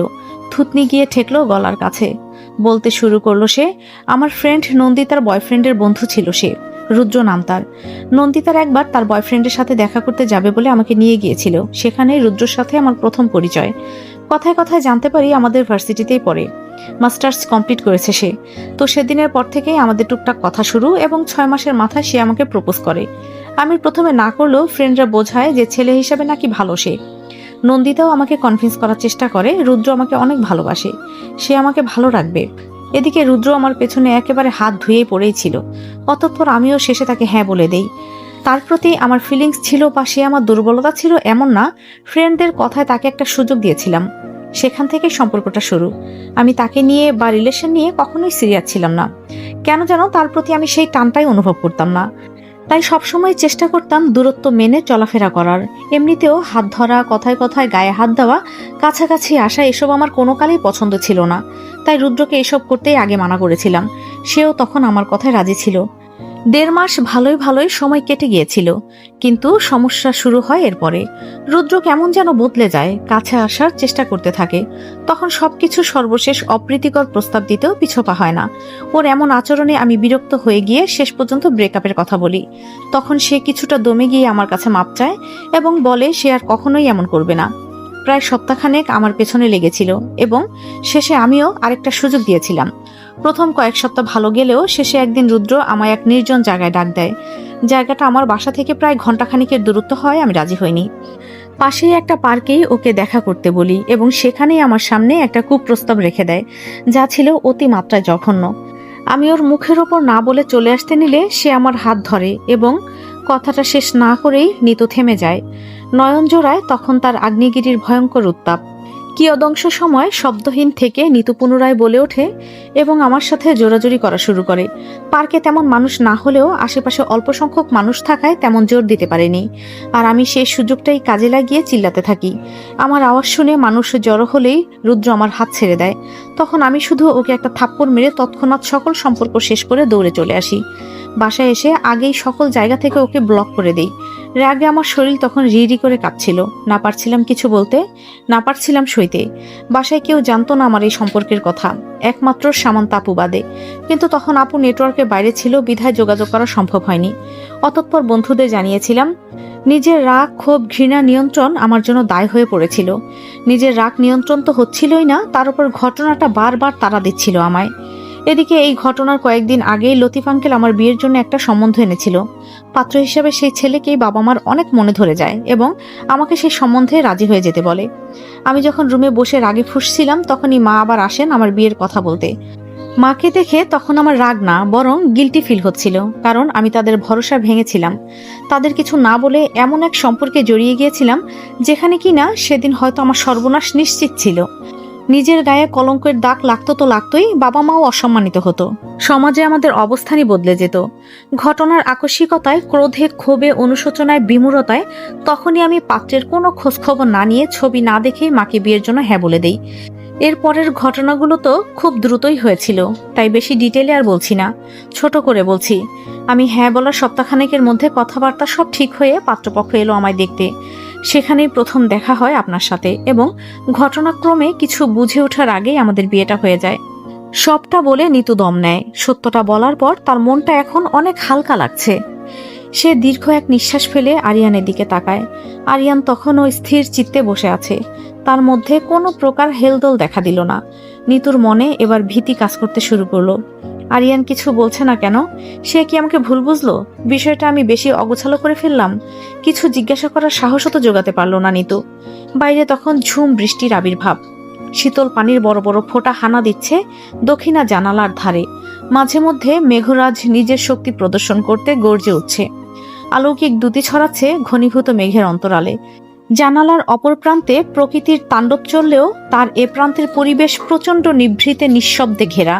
থুতনি গিয়ে ঠেকলো গলার কাছে। বলতে শুরু করলো সে, আমার ফ্রেন্ড নন্দিতার বয়ফ্রেন্ডের বন্ধু ছিল সে, রুদ্র নাম তার। নন্দিতার একবার তার বয়ফ্রেন্ডের সাথে দেখা করতে যাবে বলে আমাকে নিয়ে গিয়েছিল, সেখানে রুদ্রর সাথে আমার প্রথম পরিচয়। কথায় কথায় জানতে পারি আমাদের ভার্সিটিতেই পড়ে, মাস্টার্স কমপ্লিট করেছে সে। তো সেদিনের পর থেকেই আমাদের টুকটাক কথা শুরু, এবং 6 মাসের মাথায় সে আমাকে প্রপোজ করে। আমি প্রথমে না করলেও ফ্রেন্ডরা বোঝায় যে ছেলে হিসাবে নাকি ভালো সে। নন্দিতাও আমাকে কনভিন্স করার চেষ্টা করে রুদ্র আমাকে অনেক ভালোবাসে, সে আমাকে ভালো রাখবে। এদিকে রুদ্র আমার পেছনে একেবারে হাত ধুয়েই পড়েই ছিল। অতঃপর আমিও শেষে তাকে হ্যাঁ বলে দেই। তার প্রতি আমার ফিলিংস ছিল বা সে আমার দুর্বলতা ছিল এমন না, ফ্রেন্ডদের কথায় তাকে একটা সুযোগ দিয়েছিলাম। সেখান থেকেই সম্পর্কটা শুরু। আমি তাকে নিয়ে বা রিলেশন নিয়ে কখনোই সিরিয়াস ছিলাম না। কেন যেন তার প্রতি আমি সেই টানটাই অনুভব করতাম না। তাই সবসময় চেষ্টা করতাম দূরত্ব মেনে চলাফেরা করার। এমনিতেও হাত ধরা, কথায় কথায় গায়ে হাত দেওয়া, কাছাকাছি আসা, এসব আমার কোনো কালেই পছন্দ ছিল না। তাই রুদ্রকে এসব করতেই আগে মানা করেছিলাম। সেও তখন আমার কথায় রাজি ছিল। 1.5 মাস ভালোই ভালোই সময় কেটে গিয়েছিল, কিন্তু সমস্যা শুরু হয় এরপরে। রুদ্র কেমন যেন বদলে যায়, কাছে আসার চেষ্টা করতে থাকে। তখন সবকিছু সর্বশেষ অপ্রীতিকর প্রস্তাব দিতেও পিছপা হয় না। ওর এমন আচরণে আমি বিরক্ত হয়ে গিয়ে শেষ পর্যন্ত ব্রেকআপের কথা বলি। তখন সে কিছুটা দমে গিয়ে আমার কাছে মাপ চায় এবং বলে সে আর কখনোই এমন করবে না। প্রায় সপ্তাহখানেক আমার পেছনে লেগেছিল এবং শেষে আমিও আরেকটা সুযোগ দিয়েছিলাম। প্রথম কয়েক সপ্তাহ ভালো গেলেও শেষে একদিন রুদ্র আমায় এক নির্জন জায়গায় ডাক দেয়। জায়গাটা আমার বাসা থেকে প্রায় ঘন্টাখানিকের দূরত্ব হয়, আমি রাজি হইনি। পাশেই একটা পার্কেই ওকে দেখা করতে বলি এবং সেখানেই আমার সামনে একটা কুপ্রস্তাব রেখে দেয়, যা ছিল অতিমাত্রায় জঘন্য। আমি ওর মুখের ওপর না বলে চলে আসতে নিলে সে আমার হাত ধরে এবং কথাটা শেষ না করেই নিতু থেমে যায়। নয়ন জোড়ায় তখন তার আগ্নেয়গিরির ভয়ঙ্কর উত্তাপ। কিয়দংশ সময় শব্দহীন থেকে নিতু পুনরায় বলে ওঠে এবং আমার সাথে জোরাজুরি করা শুরু করে। পার্কে তেমন মানুষ না হলেও আশেপাশে অল্প সংখ্যক মানুষ থাকায় তেমন জোর দিতে পারেনি, আর আমি সেই সুযোগটাই কাজে লাগিয়ে চিল্লাতে থাকি। আমার আওয়াজ শুনে মানুষ জড়ো হলেই রুদ্র আমার হাত ছেড়ে দেয়। তখন আমি শুধু ওকে একটা থাপ্পড় মেরে তৎক্ষণাৎ সকল সম্পর্ক শেষ করে দৌড়ে চলে আসি। বাসায় এসে আগেই সকল জায়গা থেকে ওকে ব্লক করে দেই। রাগে আমার শরীর তখন রিরি করে কাঁপছিল, না পারছিলাম কিছু বলতে, না পারছিলাম সইতে। বাসায় কেউ জানতো না আমার এই সম্পর্কের কথা, একমাত্র সামান্ত আপু বাদে। কিন্তু তখন আপু নেটওয়ার্কের বাইরে ছিল, বিধায় যোগাযোগ করা সম্ভব হয়নি। অতঃপর বন্ধুদের জানিয়েছিলাম। নিজের রাগ, ক্ষোভ, ঘৃণা নিয়ন্ত্রণ আমার জন্য দায় হয়ে পড়েছিল। নিজের রাগ নিয়ন্ত্রণ তো হচ্ছিলই না, তার উপর ঘটনাটা বারবার তাড়া দিচ্ছিল আমায়। এদিকে এই ঘটনার কয়েকদিন আগেই লতিফ আঙ্কেল আমার বিয়ের জন্য একটা সম্বন্ধ এনেছিল। পাত্র হিসাবে সেই ছেলেকেই বাবা মার অনেক মনে ধরে যায় এবং আমাকে সেই সম্বন্ধে রাজি হয়ে যেতে বলে। আমি যখন রুমে বসে রাগে ফুঁসছিলাম তখনই মা আবার আসেন আমার বিয়ের কথা বলতে। মাকে দেখে তখন আমার রাগ না, বরং গিল্টি ফিল হচ্ছিল, কারণ আমি তাদের ভরসা ভেঙেছিলাম। তাদের কিছু না বলে এমন এক সম্পর্কে জড়িয়ে গিয়েছিলাম যেখানে কিনা সেদিন হয়তো আমার সর্বনাশ নিশ্চিত ছিল। নিজের গায়ে কলঙ্কের দাগ লাগতো তো লাগতোই, বাবা মাও অসম্মানিত হতো, সমাজে আমাদের অবস্থানই বদলে যেত। ঘটনার আকস্মিকতায়, ক্রোধে, ক্ষোভে, অনুশোচনায়, বিমূঢ়তায় তখনই আমি পাত্রের কোনো খোঁজখবর না নিয়ে, ছবি না দেখেই মাকে বিয়ের জন্য হ্যাঁ বলে দেই। এর পরের ঘটনাগুলো তো খুব দ্রুতই হয়েছিল, তাই বেশি ডিটেলে আর বলছি না, ছোট করে বলছি। আমি হ্যাঁ বলার সপ্তাহখানেকের মধ্যে কথাবার্তা সব ঠিক হয়ে পাত্রপক্ষ এলো আমায় দেখতে। সেখানেই প্রথম দেখা হয় আপনার সাথে, এবং ঘটনাক্রমে কিছু বুঝে ওঠার আগেই আমাদের বিয়েটা হয়ে যায়। সবটা বলে নিতু দম নেয়। সত্যটা বলার পর তার মনটা এখন অনেক হালকা লাগছে। সে দীর্ঘ এক নিঃশ্বাস ফেলে আরিয়ানের দিকে তাকায়। আরিয়ান তখনও স্থির চিত্তে বসে আছে, তার মধ্যে কোনো প্রকার হেলদোল দেখা দিল না। নিতুর মনে এবার ভীতি কাজ করতে শুরু করলো। আরিয়ান কিছু বলছে না কেন? সে কি আমাকে ভুল বুঝলো? বিষয়টা আমি বেশি অগোছালো করে ফেললাম? কিছু জিজ্ঞাসা করার সাহসও তো জোগাতে পারলো না নিতু। বাইরে তখন ঝুম বৃষ্টির আবির্ভাব। শীতল পানির বড় বড় ফোঁটা হানা দিচ্ছে দক্ষিণা জানালার ধারে। মাঝে মধ্যে মেঘরাজ নিজের শক্তি প্রদর্শন করতে গর্জে উঠছে। অলৌকিক দ্যুতি ছড়াচ্ছে ঘনীভূত মেঘের অন্তরালে। জানালার অপর প্রান্তে প্রকৃতির তাণ্ডব চললেও তার এ প্রান্তের পরিবেশ প্রচণ্ড নিভৃতে নিঃশব্দে ঘেরা।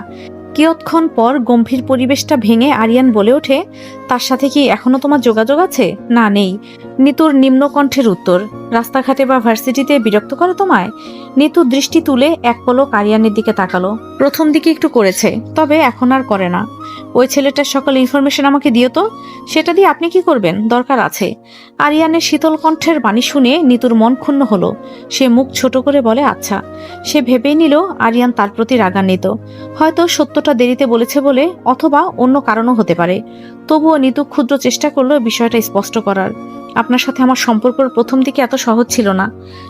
কিয়ৎক্ষণ পর গম্ভীর পরিবেশটা ভেঙে আরিয়ান বলে ওঠে, তার সাথে কি এখনো তোমার যোগাযোগ আছে? না, নেই। নিতুর নিম্নকণ্ঠের উত্তর। রাস্তাঘাটে বা ভার্সিটিতে বিরক্ত করে তোমায়? নিতু দৃষ্টি তুলে এক পলক আরিয়ানের দিকে তাকালো। প্রথম দিকে একটু করেছে, তবে এখন আর করে না। ওই ছেলেটার সকল ইনফরমেশন আমাকে দিও তো। সেটা দিয়ে আপনি কি করবেন? দরকার আছে। আরিয়ানের শীতল কণ্ঠের বাণী শুনে নিতুর মন ক্ষুণ্ণ হলো। সে মুখ ছোট করে বলে আচ্ছা। সে ভেবেই নিল আরিয়ান তার প্রতি রাগান্বিত, হয়তো সত্যটা দেরিতে বলেছে বলে, অথবা অন্য কারণও হতে পারে। তবুও নিতু ক্ষুদ্র চেষ্টা করলো বিষয়টা স্পষ্ট করার। আপনার সাথে আমার সম্পর্কের প্রথম দিকে এত সহজ ছিল না।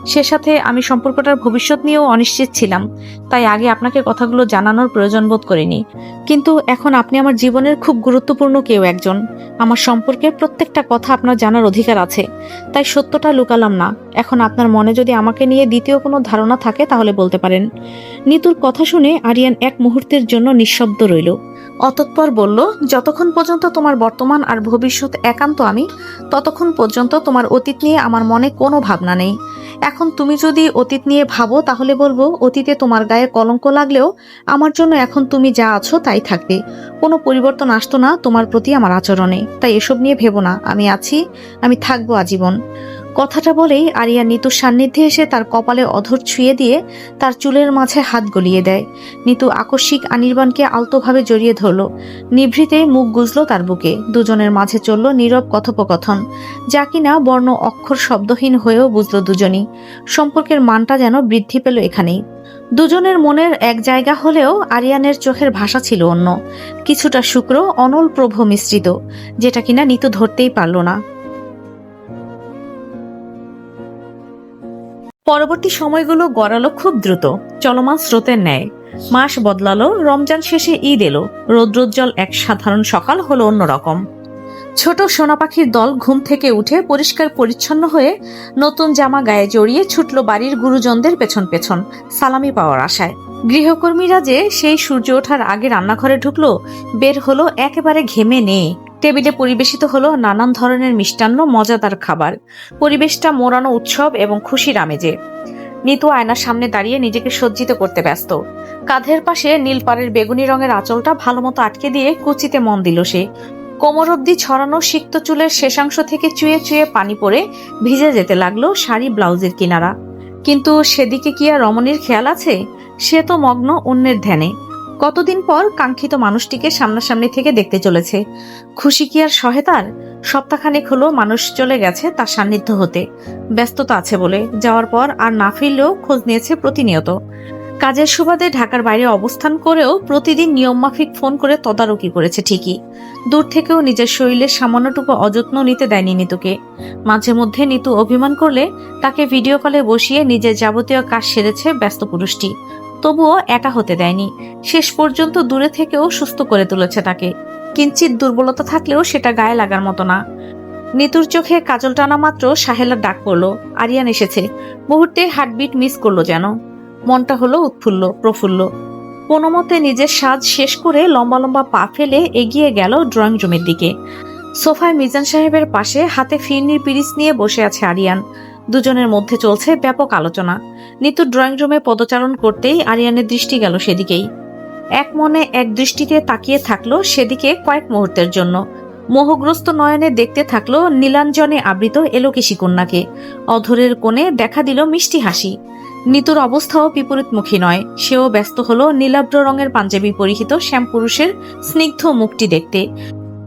সে সাথে আমি সম্পর্কটার ভবিষ্যৎ নিয়েও অনিশ্চিত ছিলাম, তাই আগে আপনাকে কথাগুলো জানানোর প্রয়োজন বোধ করিনি। কিন্তু এখন আপনি আমার জীবনের খুব গুরুত্বপূর্ণ কেউ একজন। আমার সম্পর্কের প্রত্যেকটা কথা আপনার জানার অধিকার আছে, তাই সত্যটা লুকালাম না। এখন আপনার মনে যদি আমাকে নিয়ে দ্বিতীয় কোনো ধারণা থাকে তাহলে বলতে পারেন। নিতুর কথা শুনে আরিয়ান এক মুহূর্তের জন্য নিঃশব্দ রইল। অতঃপর বলল, যতক্ষণ পর্যন্ত তোমার বর্তমান আর ভবিষ্যৎ একান্ত আমি, ততক্ষণ পর্যন্ত তোমার অতীত নিয়ে আমার মনে কোনো ভাবনা নেই। এখন তুমি যদি অতীত নিয়ে ভাবো তাহলে বলবো, অতীতে তোমার গায়ে কলঙ্ক লাগলেও আমার জন্য এখন তুমি যা আছো তাই থাকবে। কোনো পরিবর্তন আসতো না তোমার প্রতি আমার আচরণে, তাই এসব নিয়ে ভেবো না। আমি আছি, আমি থাকবো আজীবন। কথাটা বলেই আরিয়া নিতুর সান্নিধ্যে এসে তার কপালে অধর ছুঁয়ে দিয়ে তার চুলের মাঝে হাত গলিয়ে দেয়। নিতু আকস্মিক অনির্বাণকে আলতোভাবে জড়িয়ে ধরল। নিভৃতে মুখ গুজল তার বুকে। দুজনের মাঝে চলল নীরব কথোপকথন, যা কিনা বর্ণ অক্ষর শব্দহীন হয়েও বুঝল দুজনই। সম্পর্কের মানটা যেন বৃদ্ধি পেল এখানেই। দুজনের মনের এক জায়গা হলেও আরিয়ানের চোখের ভাষা ছিল অন্য, কিছুটা শুক্র অনল প্রভ মিশ্রিত, যেটা কিনা নিতু ধরতেই পারল না। পরবর্তী সময়গুলো গড়ালো খুব দ্রুত, চলমান স্রোতের ন্যায়। মাস বদলালো, রমজান শেষে ঈদ এলো। রৌদ্রোজ্জ্বল এক সাধারণ সকাল হলো অন্যরকম। ছোট সোনা পাখির দল ঘুম থেকে উঠে পরিষ্কার পরিচ্ছন্ন হয়ে নতুন জামা গায়ে জড়িয়ে ছুটল বাড়ির গুরুজনদের পেছন পেছন সালামি পাওয়ার আশায়। গৃহকর্মীরা যে সেই সূর্য ওঠার আগে রান্নাঘরে ঢুকলো, বের হলো একেবারে ঘেমে নেয়ে। টেবিলে পরিবেশিত হলো নানান ধরনের মিষ্টান্ন, মজাদার খাবার। পরিবেশটা মোড়ানো উৎসব এবং খুশির আমেজে। নিতু আয়নার সামনে দাঁড়িয়ে নিজেকে সজ্জিত করতে ব্যস্ত। কাঁধের পাশে নীল পাড়ের বেগুনি রঙের আঁচলটা ভালোমতো আটকে দিয়ে কুচিতে মন দিল সে। কোমর অব্দি ছড়ানো সিক্ত চুলের শেষাংশ থেকে চুয়ে চুয়ে পানি পড়ে ভিজে যেতে লাগলো শাড়ি ব্লাউজের কিনারা। কিন্তু সেদিকে কি আর রমণীর খেয়াল আছে? সে তো মগ্ন অন্যের ধ্যানে। কতদিন পর কাঙ্ক্ষিত মানুষটিকে সামনাসামনি থেকে দেখতে চলেছে। খুশি কি আর সহে তার? সপ্তাহখানেক হলো মানুষ চলে গেছে তার সান্নিধ্য হতে। ব্যস্ততা আছে বলে যাওয়ার পর আর না ফিরলেও খোঁজ নিয়েছে প্রতিনিয়ত। কাজের সুবাদে ঢাকার বাইরে অবস্থান করেও প্রতিদিন নিয়মমাফিক ফোন করে তদারকি করেছে ঠিকই। দূর থেকেও নিজের শরীরের সামান্যটুকু অযত্ন নিতে দেয়নি নিতুকে। মাঝে মধ্যে নিতু অভিমান করলে তাকে ভিডিও কলে বসিয়ে নিজের যাবতীয় কাজ সেরেছে ব্যস্ত পুরুষটি। তবুও একা হতে দেয়নি। শেষ পর্যন্ত দূরে থেকেও সুস্থ করে তুলেছে তাকে। কিঞ্চিত দুর্বলতা থাকলেও সেটা গায়ে লাগার মতো না। নিতুর চোখে কাজল টানা মাত্র সাহেলার ডাক পড়লো, আরিয়ান এসেছে। মুহূর্তে হার্টবিট মিস করলো যেন। মনটা হলো উৎফুল্ল প্রফুল্ল। কোনোমতে নিজের সাজ শেষ করে লম্বা লম্বা পা ফেলে এগিয়ে গেল ড্রয়িং রুমের দিকে। সোফায় মিজান সাহেবের পাশে হাতে ফিরনির পিরিচ নিয়ে বসে আছে আরিয়ান। দুজনের মধ্যে চলছে ব্যাপক আলোচনা। নিতু ড্রয়িং রুমে পদচারণ করতেই আরিয়ানের দৃষ্টি গেল সেদিকেই। এক মনে এক দৃষ্টিতে তাকিয়ে থাকলো সেদিকে কয়েক মুহূর্তের জন্য। মোহগ্রস্ত নয়নে দেখতে থাকলো নীলাঞ্জনে আবৃত এলোকেশী কন্যাকে। অধরের কোণে দেখা দিল মিষ্টি হাসি। নিতুর অবস্থাও বিপরীতমুখী নয়। সেও ব্যস্ত হলো নীলাব্র রঙের পাঞ্জাবি পরিহিত শ্যামপুরুষের স্নিগ্ধ মুখটি দেখতে।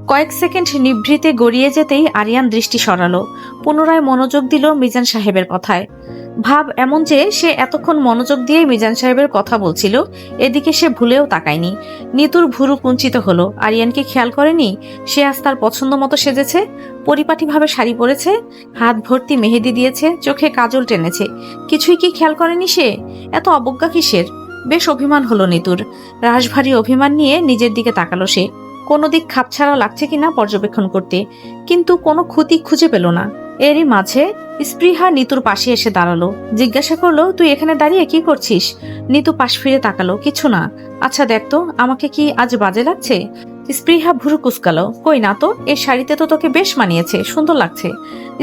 কয়েক সেকেন্ড নিভৃতে গড়িয়ে যেতেই আরিয়ান দৃষ্টি সরালো। পুনরায় মনোযোগ দিল মিজান সাহেবের কথায়। ভাব এমন যে সে এতক্ষণ মনোযোগ দিয়ে মিজান সাহেবের কথা বলছিল, এদিকে সে ভুলেও তাকায়নি। নিতুর ভুরু কুঞ্চিত হলো। আরিয়ানকে খেয়াল করেনি সে আজ তার পছন্দ মতো সেজেছে। পরিপাটিভাবে শাড়ি পরেছে, হাত ভর্তি মেহেদি দিয়েছে, চোখে কাজল টেনেছে। কিছুই কি খেয়াল করেনি সে? এত অবজ্ঞা কিসের? বেশ অভিমান হলো নিতুর। রাশভারী অভিমান নিয়ে নিজের দিকে তাকালো সে। কোনো দিক খাপছাড়া লাগছে কিনা পর্যবেক্ষণ করতে, কিন্তু কোনো ক্ষতি খুঁজে পেল না। এরই মাঝে স্পৃহা নিতুর পাশে এসে দাঁড়ালো। জিজ্ঞাসা করলো, তুই এখানে দাঁড়িয়ে কি করছিস? নিতু পাশ ফিরে তাকালো। কিছু না। আচ্ছা দেখ তো, আমাকে কি আজ বাজে লাগছে? স্পৃহা ভুরু কুচকালো। কই না তো, এই শাড়িতে তো তোকে বেশ মানিয়েছে, সুন্দর লাগছে।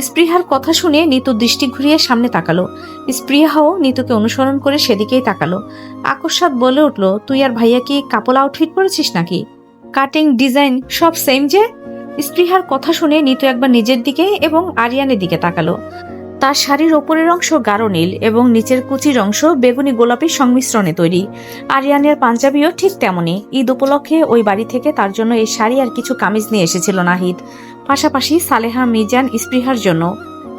স্পৃহার কথা শুনে নিতু দৃষ্টি ঘুরিয়ে সামনে তাকালো। স্পৃহাও নিতুকে অনুসরণ করে সেদিকেই তাকালো। আকস্মাৎ বলে উঠলো, তুই আর ভাইয়া কি কাপল আউটফিট পরেছিস নাকি? কাটিং, ডিজাইন সব সেম যে। স্পৃহার কথা শুনে নিতু একবার নিজের দিকে এবং আরিয়ানের দিকে তাকালো। তার শাড়ির ওপরের অংশ গাঢ় নীল এবং নিচের কুচির অংশ বেগুনি গোলাপি সংমিশ্রণে তৈরি। আরিয়ানের পাঞ্জাবিও ঠিক তেমনই। ঈদ উপলক্ষে ওই বাড়ি থেকে তার জন্য এই শাড়ি আর কিছু কামিজ নিয়ে এসেছিল নাহিদ, পাশাপাশি সালেহা, মিজান, স্পৃহার জন্য।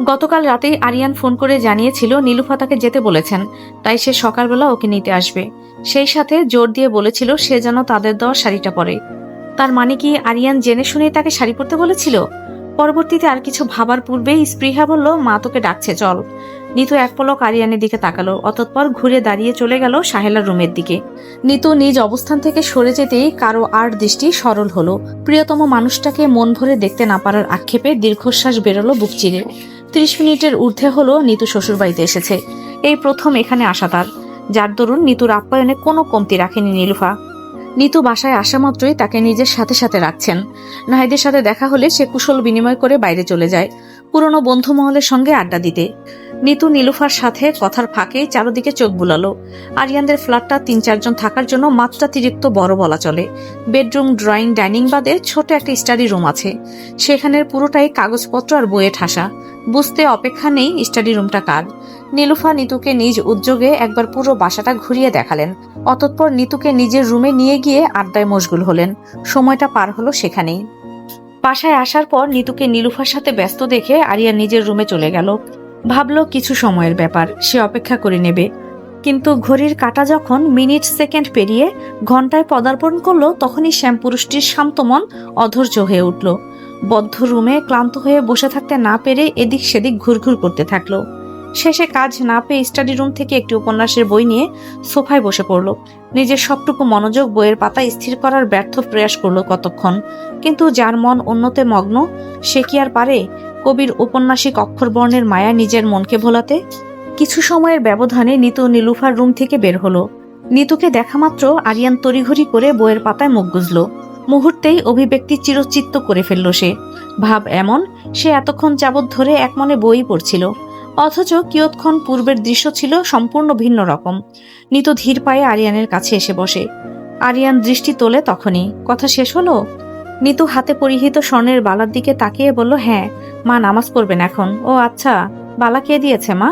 গতকাল রাতেই আরিয়ান ফোন করে জানিয়েছিল নীলুফা তাকে যেতে বলেছেন, তাই সে সকালবেলা ওকে নিতে আসবে। সেই সাথে জোর দিয়ে বলেছিল সে যেন তাদের দেওয়া শাড়িটা পরে। তার মানে কি আরিয়ান জেনে শুনেই তাকে শাড়ি পরতে বলেছিল? পরবর্তীতে আর কিছু ভাবার পূর্বেই স্পৃহা বলল, মা তোকে ডাকছে, চল। নিতু এক পলক আরিয়ানের দিকে তাকালো, অতঃপর ঘুরে দাঁড়িয়ে চলে গেল সাহেলার রুমের দিকে। নিতু নিজ অবস্থান থেকে সরে যেতেই কারো আর দৃষ্টি সরল হলো। প্রিয়তম মানুষটাকে মন ভরে দেখতে না পারার আক্ষেপে দীর্ঘশ্বাস বেরোলো বুক চিরে। 30 মিনিটের ঊর্ধ্বে হলো নিতু শ্বশুরবাড়িতে এসেছে। এই প্রথম এখানে আসা তার, যার দরুন নিতুর আপ্যায়নে কোনো কমতি রাখেনি নীলুফা। নিতু বাসায় আসা মাত্রই তাকে নিজের সাথে সাথে রাখছেন। নাহিদের সাথে দেখা হলে সে কুশল বিনিময় করে বাইরে চলে যায় পুরনো বন্ধু মহলের সঙ্গে আড্ডা দিতে। নিতু নীলুফার সাথে কথার ফাঁকে চারদিকে চোখ বুলালো। আরিয়ানদের ফ্ল্যাটটা 3-4 জন থাকার জন্য মাত্রাতিরিক্ত বড় বলা চলে। বেডরুম, ড্রয়িং, ডাইনিং বাদে ছোট একটা স্টাডি রুম আছে। সেখানের পুরোটাই কাগজপত্র আর বইয়ে ঠাসা। বুঝতে অপেক্ষা নেই স্টাডি রুমটা কার। নীলুফা নিতুকে নিজ উদ্যোগে একবার পুরো বাসাটা ঘুরিয়ে দেখালেন। অতঃপর নিতুকে নিজের রুমে নিয়ে গিয়ে আড্ডায় মশগুল হলেন। সময়টা পার হলো সেখানেই। বাসায় আসার পর নিতুকে নীলুফার সাথে ব্যস্ত দেখে আরিয়া নিজের রুমে চলে গেল। ভাবলো কিছু সময়ের ব্যাপার, সে অপেক্ষা করে নেবে। কিন্তু ঘড়ির কাঁটা যখন মিনিট সেকেন্ড পেরিয়ে ঘন্টায় পদার্পণ করলো, তখনই শ্যামপুরুষটির শান্ত মন অধৈর্য হয়ে উঠল। বদ্ধ রুমে ক্লান্ত হয়ে বসে থাকতে না পেরে এদিক সেদিক ঘুরঘুর করতে থাকলো। শেষে কাজ না পেয়ে স্টাডি রুম থেকে একটি উপন্যাসের বই নিয়ে সোফায় বসে পড়ল। নিজের সবটুকু মনোযোগ বইয়ের পাতা স্থির করার ব্যর্থ প্রয়াস করলো কতক্ষণ। কিন্তু যার মন অন্যতে মগ্ন, সে কি আর পারে কবির উপন্যাসিক অক্ষরবর্ণের মায়া নিজের মনকে ভোলাতে? কিছু সময়ের ব্যবধানে নিতু নীলুফার রুম থেকে বের হলো। নিতুকে দেখা মাত্র আরিয়ান তড়িঘড়ি করে বইয়ের পাতায় মুখ গুজল। মুহূর্তেই অভিব্যক্তি চিরচিত্ত করে ফেলল সে। ভাব এমন, সে এতক্ষণ যাবৎ ধরে একমনে বই পড়ছিল, অথচ কিয়ৎক্ষণ পূর্বের দৃশ্য ছিল সম্পূর্ণ ভিন্ন রকম। নিতু ধীর পায়ে আরিয়ানের কাছে এসে বসে। আরিয়ান দৃষ্টি তোলে তখনই। কথা শেষ হলো? নিতু হাতে পরিহিত স্বর্ণের বালার দিকে তাকিয়ে বলল, হ্যাঁ মা, নামাজ পড়বেন এখন। ও আচ্ছা, বালা কে দিয়েছে মা?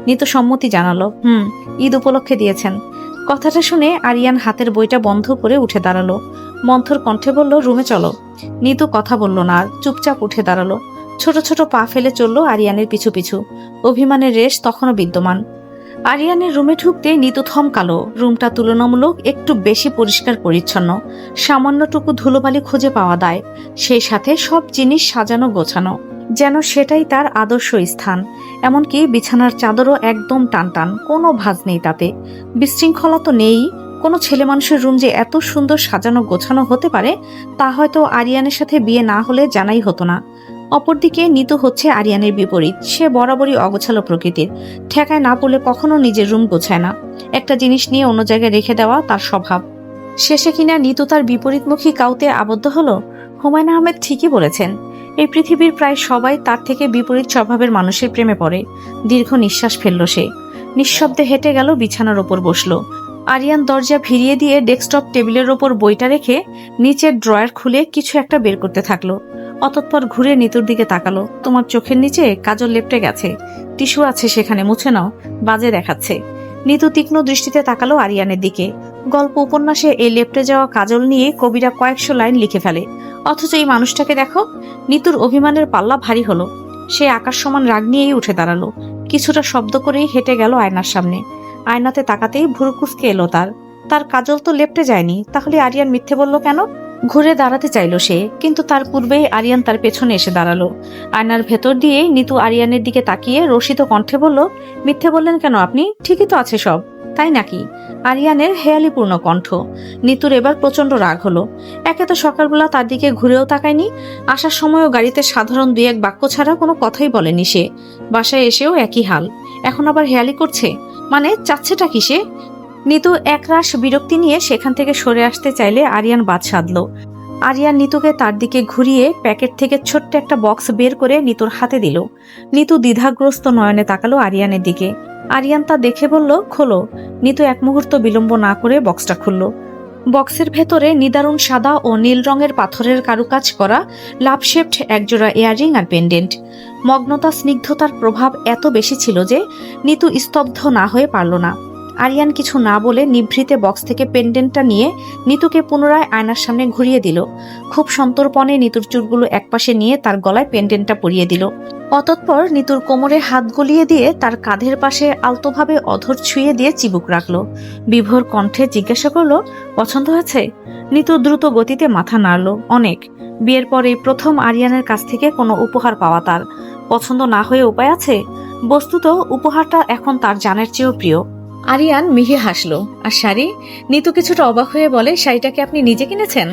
নিতু সম্মতি জানালো, ঈদ উপলক্ষে দিয়েছেন। কথাটা শুনে আরিয়ান হাতের বইটা বন্ধ করে উঠে দাঁড়ালো। মন্থর কণ্ঠে বলল, রুমে চলো। নিতু কথা বলল না, আর চুপচাপ উঠে দাঁড়ালো। ছোট ছোট পা ফেলে চলল আরিয়ানের পিছু পিছু। অভিমানের রেশ তখনও বিদ্যমান। আরিয়ানের রুমে ঢুকতে নিতু থমকালো। রুমটা তুলনামূলক একটু বেশি পরিষ্কার পরিচ্ছন্ন। সামান্যটুকু ধুলোবালি খুঁজে পাওয়া দায়। সেই সাথে সব জিনিস সাজানো গোছানো, যেন সেটাই তার আদর্শ স্থান। এমনকি বিছানার চাদরও একদম টানটান, কোনো ভাঁজ নেই তাতে। বিশৃঙ্খলা তো নেই। কোনো ছেলে মানুষের রুম যে এত সুন্দর সাজানো গোছানো হতে পারে, তা হয়তো আরিয়ানের সাথে বিয়ে না হলে জানাই হতো না। অপরদিকে নিতু হচ্ছে আরিয়ানের বিপরীত। সে বরাবরই অগোছালো প্রকৃতির। ঠেকায় না পড়লে কখনো নিজের রুম গোছায় না। একটা জিনিস নিয়ে অন্য জায়গায় রেখে দেওয়া তার স্বভাব। শেষে কিনা নিতু তার বিপরীতমুখী কাউতে আবদ্ধ হলো। হুমায়ুন আহমেদ ঠিকই বলেছেন, এই পৃথিবীর প্রায় সবাই তার থেকে বিপরীত স্বভাবের মানুষের প্রেমে পড়ে। দীর্ঘ নিঃশ্বাস ফেলল সে। নিঃশব্দে হেঁটে গেল বিছানার ওপর বসলো। আরিয়ান দরজা ভিড়িয়ে দিয়ে ডেস্কটপ টেবিলের ওপর বইটা রেখে নিচের ড্রয়ার খুলে কিছু একটা বের করতে থাকলো। অতঃপর ঘুরে নিতুর দিকে তাকালো। তোমার চোখের নিচে কাজল লেপটে গেছে, টিস্যু আছে সেখানে, মুছে নাও, বাজে দেখাচ্ছে। নিতু তীক্ষ্ণ দৃষ্টিতে তাকালো আরিয়ানের দিকে। গল্প উপন্যাসে এই লেপটে যাওয়া কাজল নিয়ে কবিরা কয়েকশো লাইন লিখে ফেলে, অথচ এই মানুষটাকে দেখো। নিতুর অভিমানের পাল্লা ভারী হলো। সে আকাশ সমান রাগ নিয়েই উঠে দাঁড়ালো। কিছুটা শব্দ করেই হেঁটে গেল আয়নার সামনে। আয়নাতে তাকাতেই ভুরু কুঁচকে এলো তার কাজল তো লেপটে যায়নি। তাহলে আরিয়ান মিথ্যে বলল কেন? ঘুরে দাঁড়াতে চাইল সে, কিন্তু তার পূর্বেই আরিয়ান তার পেছনে এসে দাঁড়ালো। আয়নার ভেতর দিয়ে নিতু আরিয়ানের দিকে তাকিয়ে রসিত কণ্ঠে বলল, মিথ্যে বললেন কেন আপনি? ঠিকই তো আছে সব, তাই নাকি? আরিয়ানের হেয়ালিপূর্ণ কণ্ঠ। নিতুর এবার প্রচন্ড রাগ হলো। একে তো সকালবেলা তার দিকে ঘুরেও তাকায়নি, আসার সময়ও গাড়িতে সাধারণ 2-1 বাক্য ছাড়া কোনো কথাই বলেনি সে। বাসায় এসেও একই হাল। এখন আবার হেয়ালি করছে, মানে চাচ্ছেটা কি সে? নিতু একরাশ বিরক্তি নিয়ে সেখান থেকে সরে আসতে চাইলে আরিয়ান বাদ সাধল। আরিয়ান নিতুকে তার দিকে ঘুরিয়ে প্যাকেট থেকে ছোট্ট একটা বক্স বের করে নিতুর হাতে দিল। নিতু দ্বিধাগ্রস্ত নয়নে তাকালো আরিয়ানের দিকে। আরিয়ান তা দেখে বলল, খোলো। নিতু এক মুহূর্ত বিলম্ব না করে বক্সটা খুলল। বক্সের ভেতরে নিদারুণ সাদা ও নীল রঙের পাথরের কারুকাজ করা লাভ শেপড একজোড়া ইয়াররিং আর পেন্ডেন্ট। মগ্নতা স্নিগ্ধতার প্রভাব এত বেশি ছিল যে নিতু স্তব্ধ না হয়ে পারল না। আরিয়ান কিছু না বলে নিভৃতে বক্স থেকে পেন্ডেন্টটা নিয়ে নিতুকে পুনরায় আয়নার সামনে ঘুরিয়ে দিল। খুব সন্তর্পণে নিতুর চুলগুলো একপাশে নিয়ে তার গলায় পেন্ডেন্টটা পরিয়ে দিল। অতঃপর নিতুর কোমরে হাত গলিয়ে দিয়ে তার কাঁধের পাশে আলতোভাবে অধর ছুঁয়ে দিয়ে চিবুক রাখলো। বিভোর কণ্ঠে জিজ্ঞাসা করলো, পছন্দ হয়েছে? নিতু দ্রুত গতিতে মাথা নাড়ল। অনেক। বিয়ের পরে প্রথম আরিয়ানের কাছ থেকে কোনো উপহার পাওয়া তার। পছন্দ না হয়ে উপায় আছে? বস্তুত উপহারটা এখন তার জানের চেয়েও প্রিয়। আরিয়ান মিহি হাসলো। আর শাড়ি? নিতু কিছুটা অবাক হয়ে বলে, শাড়িটাকে আপনি নিজে কিনেছেন?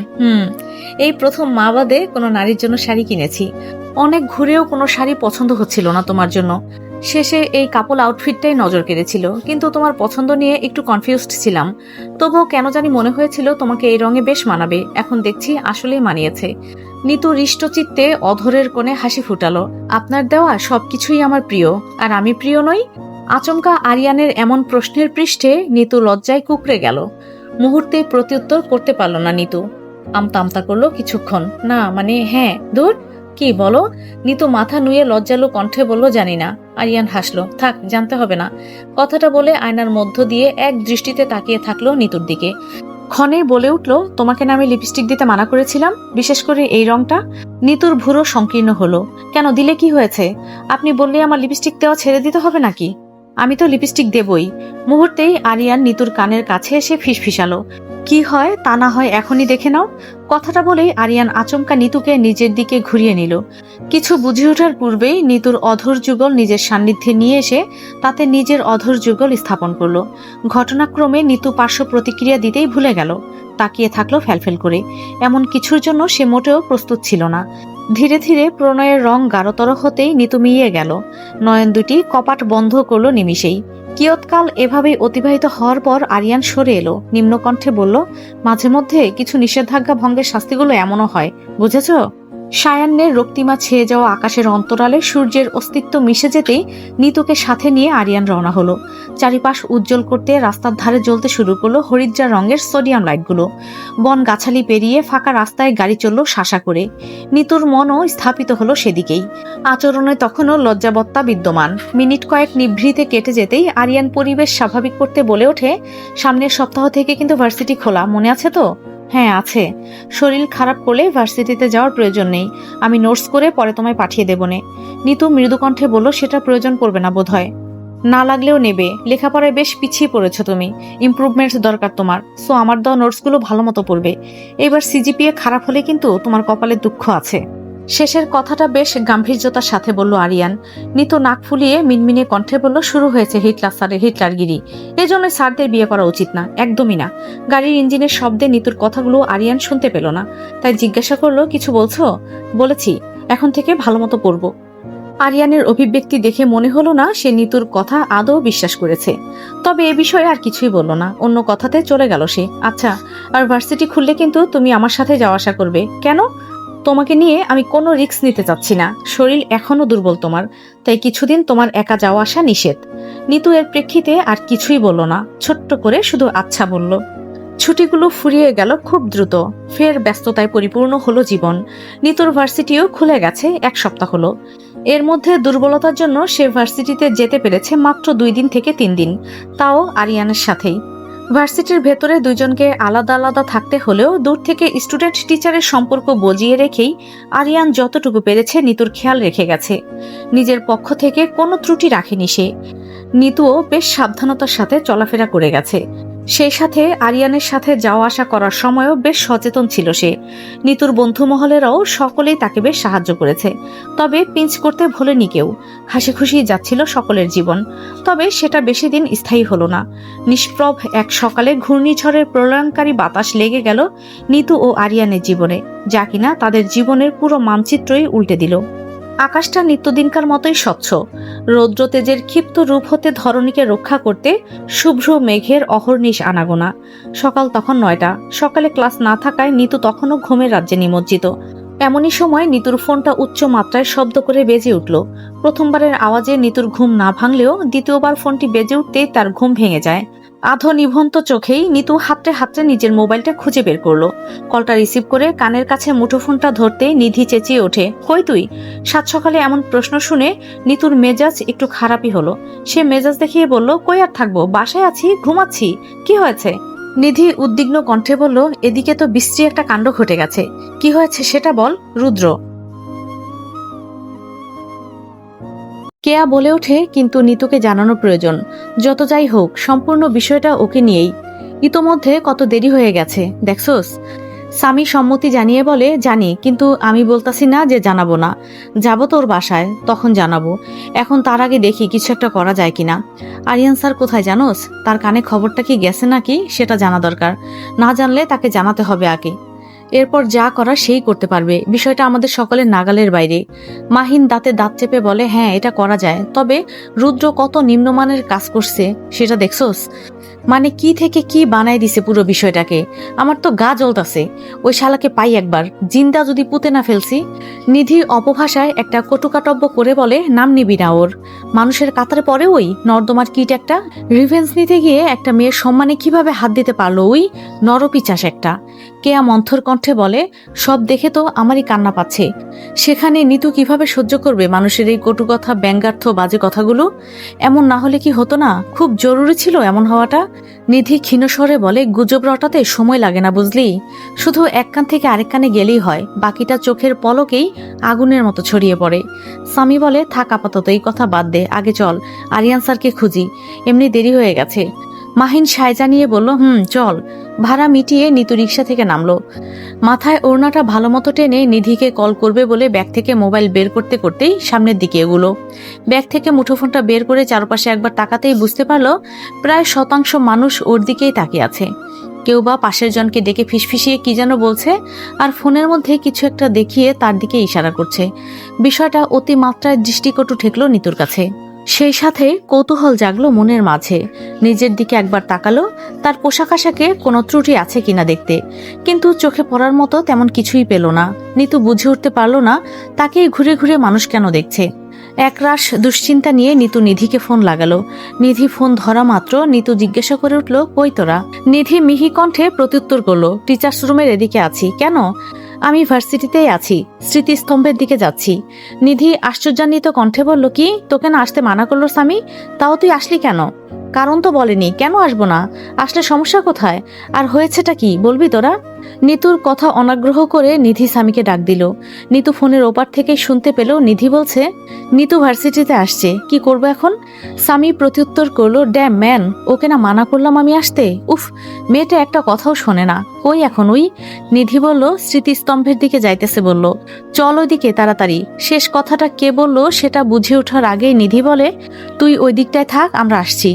এই প্রথম মা বাদে কোনো নারীর জন্য শাড়ি কিনেছি। অনেক ঘুরেও কোনো শাড়ি পছন্দ হচ্ছিল না তোমার জন্য। শেষে এই কাপল আউটফিটটাই নজর কেড়েছিল, কিন্তু তোমার পছন্দ নিয়ে একটু কনফিউজড ছিলাম। তবুও কেন জানি মনে হয়েছিল তোমাকে এই রঙে বেশ মানাবে। এখন দেখছি আসলেই মানিয়েছে। নিতু হৃষ্টচিত্তে অধরের কোণে হাসি ফুটালো। আপনার দেওয়া সবকিছুই আমার প্রিয়, আর আমি প্রিয় নই? আচমকা আরিয়ানের এমন প্রশ্নের পৃষ্ঠে নিতু লজ্জায় কুঁকড়ে গেল। মুহূর্তে প্রত্যুত্তর করতে পারল না নিতু। আমতা আমতা করলো কিছুক্ষণ। না মানে হ্যাঁ। দূর, কি বলো? নিতু মাথা নুয়ে লজ্জালো কণ্ঠে বলল, জানি না। আরিয়ান হাসলো। থাক, জানতে হবে না। কথাটা বলে আয়নার মধ্য দিয়ে এক দৃষ্টিতে তাকিয়ে থাকলো নিতুর দিকে। ক্ষণেই বলে উঠল, তোমাকে না আমি লিপস্টিক দিতে মানা করেছিলাম, বিশেষ করে এই রংটা? নিতুর ভুরু সংকীর্ণ হলো। কেন, দিলে কি হয়েছে? আপনি বললে আমার লিপস্টিক দেওয়া ছেড়ে দিতে হবে নাকি? আমি তো লিপস্টিক দেবই। মুহূর্তেই আরিয়ান নিতুর কানের কাছে এসে ফিসফিসালো। কি হয় তা না হয় এখনই দেখে নাও। কথাটা বলেই আরিয়ান আচমকা নিতুকে নিজের দিকে ঘুরিয়ে নিল। কিছু বুঝে ওঠার পূর্বেই নিতুর অধর যুগল নিজের সান্নিধ্যে নিয়ে এসে তাতে নিজের অধর যুগল স্থাপন করলো। ঘটনাক্রমে নিতু পার্শ্ব প্রতিক্রিয়া দিতেই ভুলে গেল। তাকিয়ে থাকলো ফ্যালফেল করে। এমন কিছুর জন্য সে মোটেও প্রস্তুত ছিল না। ধীরে ধীরে প্রণয়ের রং গাঢ়তর হতেই নিতু মিইয়ে গেল। নয়ন দুটি কপাট বন্ধ করলো নিমিষেই। কিয়ৎকাল এভাবেই অতিবাহিত হওয়ার পর আরিয়ান সরে এলো। নিম্নকণ্ঠে বলল, মাঝে মধ্যে কিছু নিষেধাজ্ঞা ভঙ্গের শাস্তিগুলো এমনও হয়, বুঝেছ? সায়ান্নের রক্তিমা ছেয়ে যাওয়া আকাশের অন্তরালে সূর্যের অস্তিত্ব মিশে যেতেই নিতুকে সাথে নিয়ে আরিয়ান রওনা হলো। চারিপাশ উজ্জ্বল করতে রাস্তার ধারে জ্বলতে শুরু করলো হরিদ্রা রঙের সোডিয়াম লাইটগুলো। বন গাছালি পেরিয়ে ফাঁকা রাস্তায় গাড়ি চলল শাসা করে। নিতুর মনও স্থাপিত হলো সেদিকেই। আচরণে তখনও লজ্জাবত্তা বিদ্যমান। মিনিট কয়েক নিভৃতে কেটে যেতেই আরিয়ান পরিবেশ স্বাভাবিক করতে বলে ওঠে, সামনের সপ্তাহ থেকে কিন্তু ভার্সিটি খোলা, মনে আছে তো? হ্যাঁ আছে। শরীর খারাপ করলে ভার্সিটিতে যাওয়ার প্রয়োজন নেই। আমি নোটস করে পরে তোমায় পাঠিয়ে দেবো নে। নিতু মৃদু কণ্ঠে বলল, সেটা প্রয়োজন পড়বে না বোধহয়। না লাগলেও নেবে। লেখাপড়ায় বেশ পিছিয়ে পড়েছ তুমি। ইমপ্রুভমেন্টস দরকার তোমার। সো আমার দেওয়া নোটসগুলো ভালো মতো পড়বে। এবার সিজিপিএ খারাপ হলে কিন্তু তোমার কপালে দুঃখ আছে। শেষের কথাটা বেশ গাম্ভীর্যতার সাথে বলল আরিয়ান। নিতু নাক ফুলিয়ে মিনমিনে কণ্ঠে বলল, শুরু হয়েছে হিটলার স্যারের হিটলারগিরি। এজন্য স্যারদের বিয়ে করা উচিত না, একদমই না। গাড়ির ইঞ্জিনের শব্দে নিতুর কথাগুলো আরিয়ান শুনতে পেল না। তাই জিজ্ঞাসা করলো, কিছু বলছো? বলেছি, এখন থেকে ভালো মতো পড়বো। আরিয়ানের অভিব্যক্তি দেখে মনে হলো না সে নিতুর কথা আদৌ বিশ্বাস করেছে। তবে এ বিষয়ে আর কিছুই বলল না। অন্য কথাতে চলে গেল সে। আচ্ছা, আর ভার্সিটি খুললে কিন্তু তুমি আমার সাথে যাওয়া আসা করবে। কেন? তোমাকে নিয়ে আমি কোনো রিস্ক নিতে চাচ্ছি না। শরীর এখনো দুর্বল তোমার, তাই কিছুদিন তোমার একা যাওয়া আসা নিষেধ। নিতু এর প্রেক্ষিতে আর কিছুই বলল না, ছোট্ট করে শুধু আচ্ছা বলল। ছুটিগুলো ফুরিয়ে গেল খুব দ্রুত। ফের ব্যস্ততায় পরিপূর্ণ হলো জীবন। নিতুর ভার্সিটিও খুলে গেছে 1 সপ্তাহ হলো। এর মধ্যে দুর্বলতার জন্য সে ভার্সিটিতে যেতে পেরেছে মাত্র 2 দিন থেকে 3 দিন, তাও আরিয়ানের সাথেই। ভার্সিটির ভেতরে দুজনকে আলাদা আলাদা থাকতে হলেও দূর থেকে স্টুডেন্ট টিচারের সম্পর্ক বজিয়ে রেখেই আরিয়ান যতটুকু পেরেছে নিতুর খেয়াল রেখে গেছে। নিজের পক্ষ থেকে কোনো ত্রুটি রাখেনি সে। নিতুও বেশ সাবধানতার সাথে চলাফেরা করে গেছে। সেই সাথে আরিয়ানের সাথে যাওয়া আসা করার সময়ও বেশ সচেতন ছিল সে। নিতুর বন্ধু মহলেরাও সকলেই তাকে বেশ সাহায্য করেছে। তবে পিঞ্চ করতে ভোলেনি কেউ। হাসি খুশি যাচ্ছিল সকলের জীবন। তবে সেটা বেশি দিন স্থায়ী হলো না। নিষ্প্রভ এক সকালে ঘূর্ণিঝড়ের প্রলয়ঙ্কারী বাতাস লেগে গেল নিতু ও আরিয়ানের জীবনে, যা কিনা তাদের জীবনের পুরো মানচিত্রই উল্টে দিল। আকাশটা নিত্যদিনকার মতোই স্বচ্ছ। রৌদ্র তেজের ক্ষিপ্ত রূপ হতে ধরণীকে রক্ষা করতে শুভ্র মেঘের অহর্নিশ আনাগোনা। সকাল তখন 9টা। সকালে ক্লাস না থাকায় নিতু তখনও ঘুমের রাজ্যে নিমজ্জিত। এমনই সময় নিতুর ফোনটা উচ্চ মাত্রায় শব্দ করে বেজে উঠল। প্রথমবারের আওয়াজে নিতুর ঘুম না ভাঙলেও দ্বিতীয়বার ফোনটি বেজে উঠতেই তার ঘুম ভেঙে যায়। আধো নিভন্ত চোখেই নিতু হাতড়ে হাতড়ে নিজের মোবাইলটা খুঁজে বের করলো। কলটা রিসিভ করে কানের কাছে মুঠোফোনটা ধরতে নিধি চেঁচিয়ে ওঠে, কই তুই? সাত সকালে এমন প্রশ্ন শুনে নিতুর মেজাজ একটু খারাপই হলো। সে মেজাজ দেখিয়ে বলল, কই আর থাকবো, বাসায় আছি, ঘুমাচ্ছি। কি হয়েছে? নিধি উদ্বিগ্ন কণ্ঠে বলল, এদিকে তো বিশ্রী একটা কাণ্ড ঘটে গেছে। কি হয়েছে সেটা বল রুদ্র। কেয়া বলে ওঠে, কিন্তু নিতুকে জানানো প্রয়োজন। যত যাই হোক সম্পূর্ণ বিষয়টা ওকে নিয়েই। ইতোমধ্যে কত দেরি হয়ে গেছে দেখছোস। স্বামী সম্মতি জানিয়ে বলে, জানি, কিন্তু আমি বলতাছি না যে জানাবো না। যাবো তোর বাসায়, তখন জানাবো। এখন তার আগে দেখি কিছু একটা করা যায় কিনা। আরিয়ান স্যার কোথায় জানোস? তার কানে খবরটা কি গেছে নাকি সেটা জানা দরকার। না জানলে তাকে জানাতে হবে আগে। এরপর যা করা সেই করতে পারবে। বিষয়টা আমাদের সকলের নাগালের বাইরে। মাহিন দাঁতে দাঁত চেপে বলে, হ্যাঁ এটা করা যায়, তবে রুদ্র কত নিম্নমানের কাজ করছে সেটা দেখছোস? মানে কি থেকে কি বানাই দিছে পুরো বিষয়টাকে। আমার তো গা জ্বলতাছে। ওই শালাকে পাই একবার, জিন্দা যদি পুঁতে না ফেলছি। নিধি অপভাষায় একটা কটুকাটব্য করে বলে, নাম নিবি না ওর। মানুষের কাতারে পড়ে ওই নর্দমার কিট একটা। রিভেন্স নিতে গিয়ে একটা মেয়ের সম্মানে কিভাবে হাত দিতে পারলো ওই নরপিচাস একটা। কেয়া মন্থর কণ্ঠে বলে, সব দেখে তো আমারই কান্না পাচ্ছে। সেখানে নিতু কিভাবে সহ্য করবে মানুষের এই কটু কথা, ব্যঙ্গার্থ, বাজে কথাগুলো? এমন না হলে কি হতো না? খুব জরুরি ছিল এমন হওয়াটা। নিধি ক্ষীণস্বরে বলে, গুজব রটাতে সময় লাগে না বুঝলি। শুধু এক কান থেকে আরেক কানে গেলেই হয়, বাকিটা চোখের পলকেই আগুনের মতো ছড়িয়ে পড়ে। স্বামী বলে, থাক আপাতত এই কথা বাদ দে, আগে চল আরিয়ান স্যারকে খুঁজি, এমনি দেরি হয়ে গেছে। মাহিন সায় জানিয়ে বলল, চল। ভাড়া মিটিয়ে নিতু রিক্সা থেকে নামলো। মাথায় ওড়নাটা ভালো মতো টেনে নিধিকে কল করবে বলে ব্যাগ থেকে মোবাইল বের করতে করতেই সামনের দিকে এগুলো। ব্যাগ থেকে মুঠোফোনটা বের করে চারপাশে একবার তাকাতেই বুঝতে পারলো প্রায় শতাংশ মানুষ ওর দিকেই তাকিয়ে আছে। কেউ বা পাশের জনকে ডেকে ফিসফিসিয়ে কি যেন বলছে, আর ফোনের মধ্যে কিছু একটা দেখিয়ে তার দিকে ইশারা করছে। বিষয়টা অতিমাত্রায় দৃষ্টিকটু ঠেকলো নিতুর কাছে। সেই সাথে কৌতূহল জাগলো মনের মাঝে। নিজের দিকে একবার তাকালো, তার পোশাক আশাকে কোনো ত্রুটি আছে কিনা দেখতে, কিন্তু চোখে পড়ার মতো তেমন কিছুই পেল না। নিতু বুঝে উঠতে পারল না তাকেই ঘুরে ঘুরে মানুষ কেন দেখছে। একরাশ দুশ্চিন্তা নিয়ে নিতু নিধিকে ফোন লাগালো। নিধি ফোন ধরা মাত্র নিতু জিজ্ঞাসা করে উঠল, কই তোরা? নিধি মিহি কণ্ঠে প্রত্যুত্তর করলো, টিচার্স রুমের এদিকে আছি। কেন? আমি ভার্সিটিতেই আছি, স্মৃতিস্তম্ভের দিকে যাচ্ছি। নিধি আশ্চর্যান্বিত কণ্ঠে বলল, কি, তোকে না আসতে মানা করলো স্বামী? তাও তুই আসলি কেন? কারণ তো বলেনি, কেন আসবো না? আসলে সমস্যা কোথায়? আর হয়েছেটা কি বলবি তোরা? নিতুর কথা অনাগ্রহ করে নিধি স্বামীকে ডাক দিল। নিতু ফোনের ওপার থেকে শুনতে পেল নিধি বলছে, নিতু ভার্সিটিতে আসছে, কি করবো এখন? স্বামী প্রত্যুত্তর করলো, ড্যাম ম্যান, ওকে না মানা করলাম আমি আসতে। উফ, মেয়েটা একটা কথাও শোনে না। কই এখন ওই? নিধি বলল, স্মৃতিস্তম্ভের দিকে যাইতেছে বলল, চল ওইদিকে তাড়াতাড়ি। শেষ কথাটা কে বলল সেটা বুঝে ওঠার আগেই নিধি বলে, তুই ওই দিকটায় থাক, আমরা আসছি।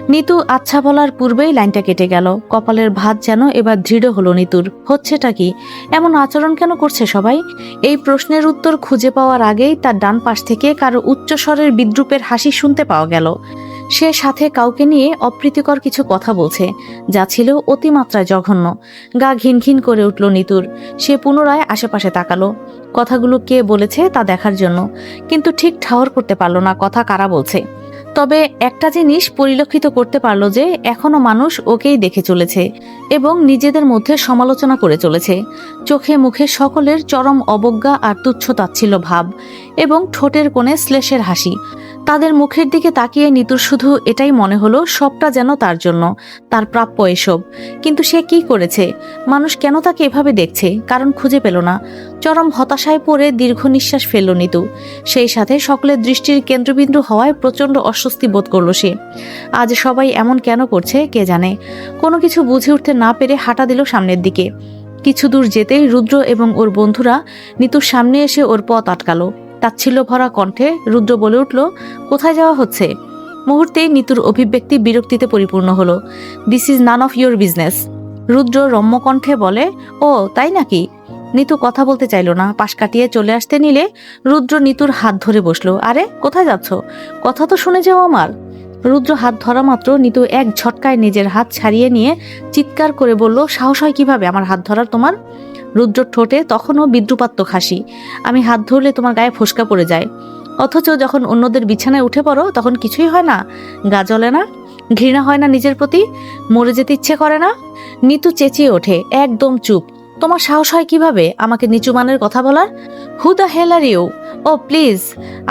নিতু আচ্ছা বলার পূর্বেই লাইনটা কেটে গেল। কপালের ভাঁজ যেন এবার দৃঢ় হলো নিতুর। হচ্ছেটা কি? এমন আচরণ কেন করছে সবাই? এই প্রশ্নের উত্তর খুঁজে পাওয়ার আগেই তার ডান পাশ থেকে কারো উচ্চস্বরের বিদ্রুপের হাসি শুনতে পাওয়া গেল। সে সাথে কাউকে নিয়ে অপ্রীতিকর কিছু কথা বলছে, যা ছিল অতিমাত্রায় জঘন্য। গা ঘিনঘিন করে উঠল নিতুর। সে পুনরায় আশেপাশে তাকালো কথাগুলো কে বলেছে তা দেখার জন্য, কিন্তু ঠিক ঠাহর করতে পারল না কথা কারা বলছে। তবে একটা জিনিস পরিলক্ষিত করতে পারল যে এখনো মানুষ ওকেই দেখে চলেছে এবং নিজেদের মধ্যে সমালোচনা করে চলেছে। চোখে মুখে সকলের চরম অবজ্ঞা আর তুচ্ছ-তাচ্ছিল্য ভাব এবং ঠোঁটের কোণে শ্লেষের হাসি। তাদের মুখের দিকে তাকিয়ে নিতুর শুধু এটাই মনে হলো সবটা যেন তার জন্য, তার প্রাপ্য এসব। কিন্তু সে কি করেছে? মানুষ কেন তাকে এভাবে দেখছে? কারণ খুঁজে পেল না। চরম হতাশায় পড়ে দীর্ঘ নিঃশ্বাস ফেলল নিতু। সেই সাথে সকলের দৃষ্টির কেন্দ্রবিন্দু হওয়ায় প্রচণ্ড অস্বস্তি বোধ করল সে। আজ সবাই এমন কেন করছে কে জানে। কোনো কিছু বুঝে উঠতে না পেরে হাঁটা দিল সামনের দিকে। কিছু দূর যেতেই রুদ্র এবং ওর বন্ধুরা নিতুর সামনে এসে ওর পথ আটকালো। তাচ্ছিল্য ভরা কণ্ঠে রুদ্র বলে উঠল, কোথায় যাওয়া হচ্ছে? মুহূর্তেই নিতুর অভিব্যক্তি বিরক্তিতে পরিপূর্ণ হলো। This is none of your business. Rudra রম্য কণ্ঠে বলে, ও তাই নাকি? নিতু কথা বলতে চাইল না। পাশ কাটিয়ে চলে আসতে নিলে রুদ্র নিতুর হাত ধরে বসলো। আরে কোথায় যাচ্ছ? কথা তো শুনে যাও আমার। রুদ্র হাত ধরা মাত্র নিতু এক ঝটকায় নিজের হাত ছাড়িয়ে নিয়ে চিৎকার করে বলল, সাহস হয় কিভাবে আমার হাত ধরার তোমার? রুদ্র ঠোঁটে তখনও বিদ্রুপাত্মক হাসি। আমি হাত ধরলে তোমার গায়ে ফোস্কা পড়ে যায়, অথচ যখন অন্যদের বিছানায় উঠে পড়ো তখন কিছুই হয় না, গা জ্বলে না। ঘৃণা হয় না নিজের প্রতি? মরে যেতে ইচ্ছে করে না? নিতু চেঁচিয়ে ওঠে, একদম চুপ। তোমার সাহস হয় কিভাবে আমাকে নিচু মানের কথা বলার? Who the hell are you? Oh please,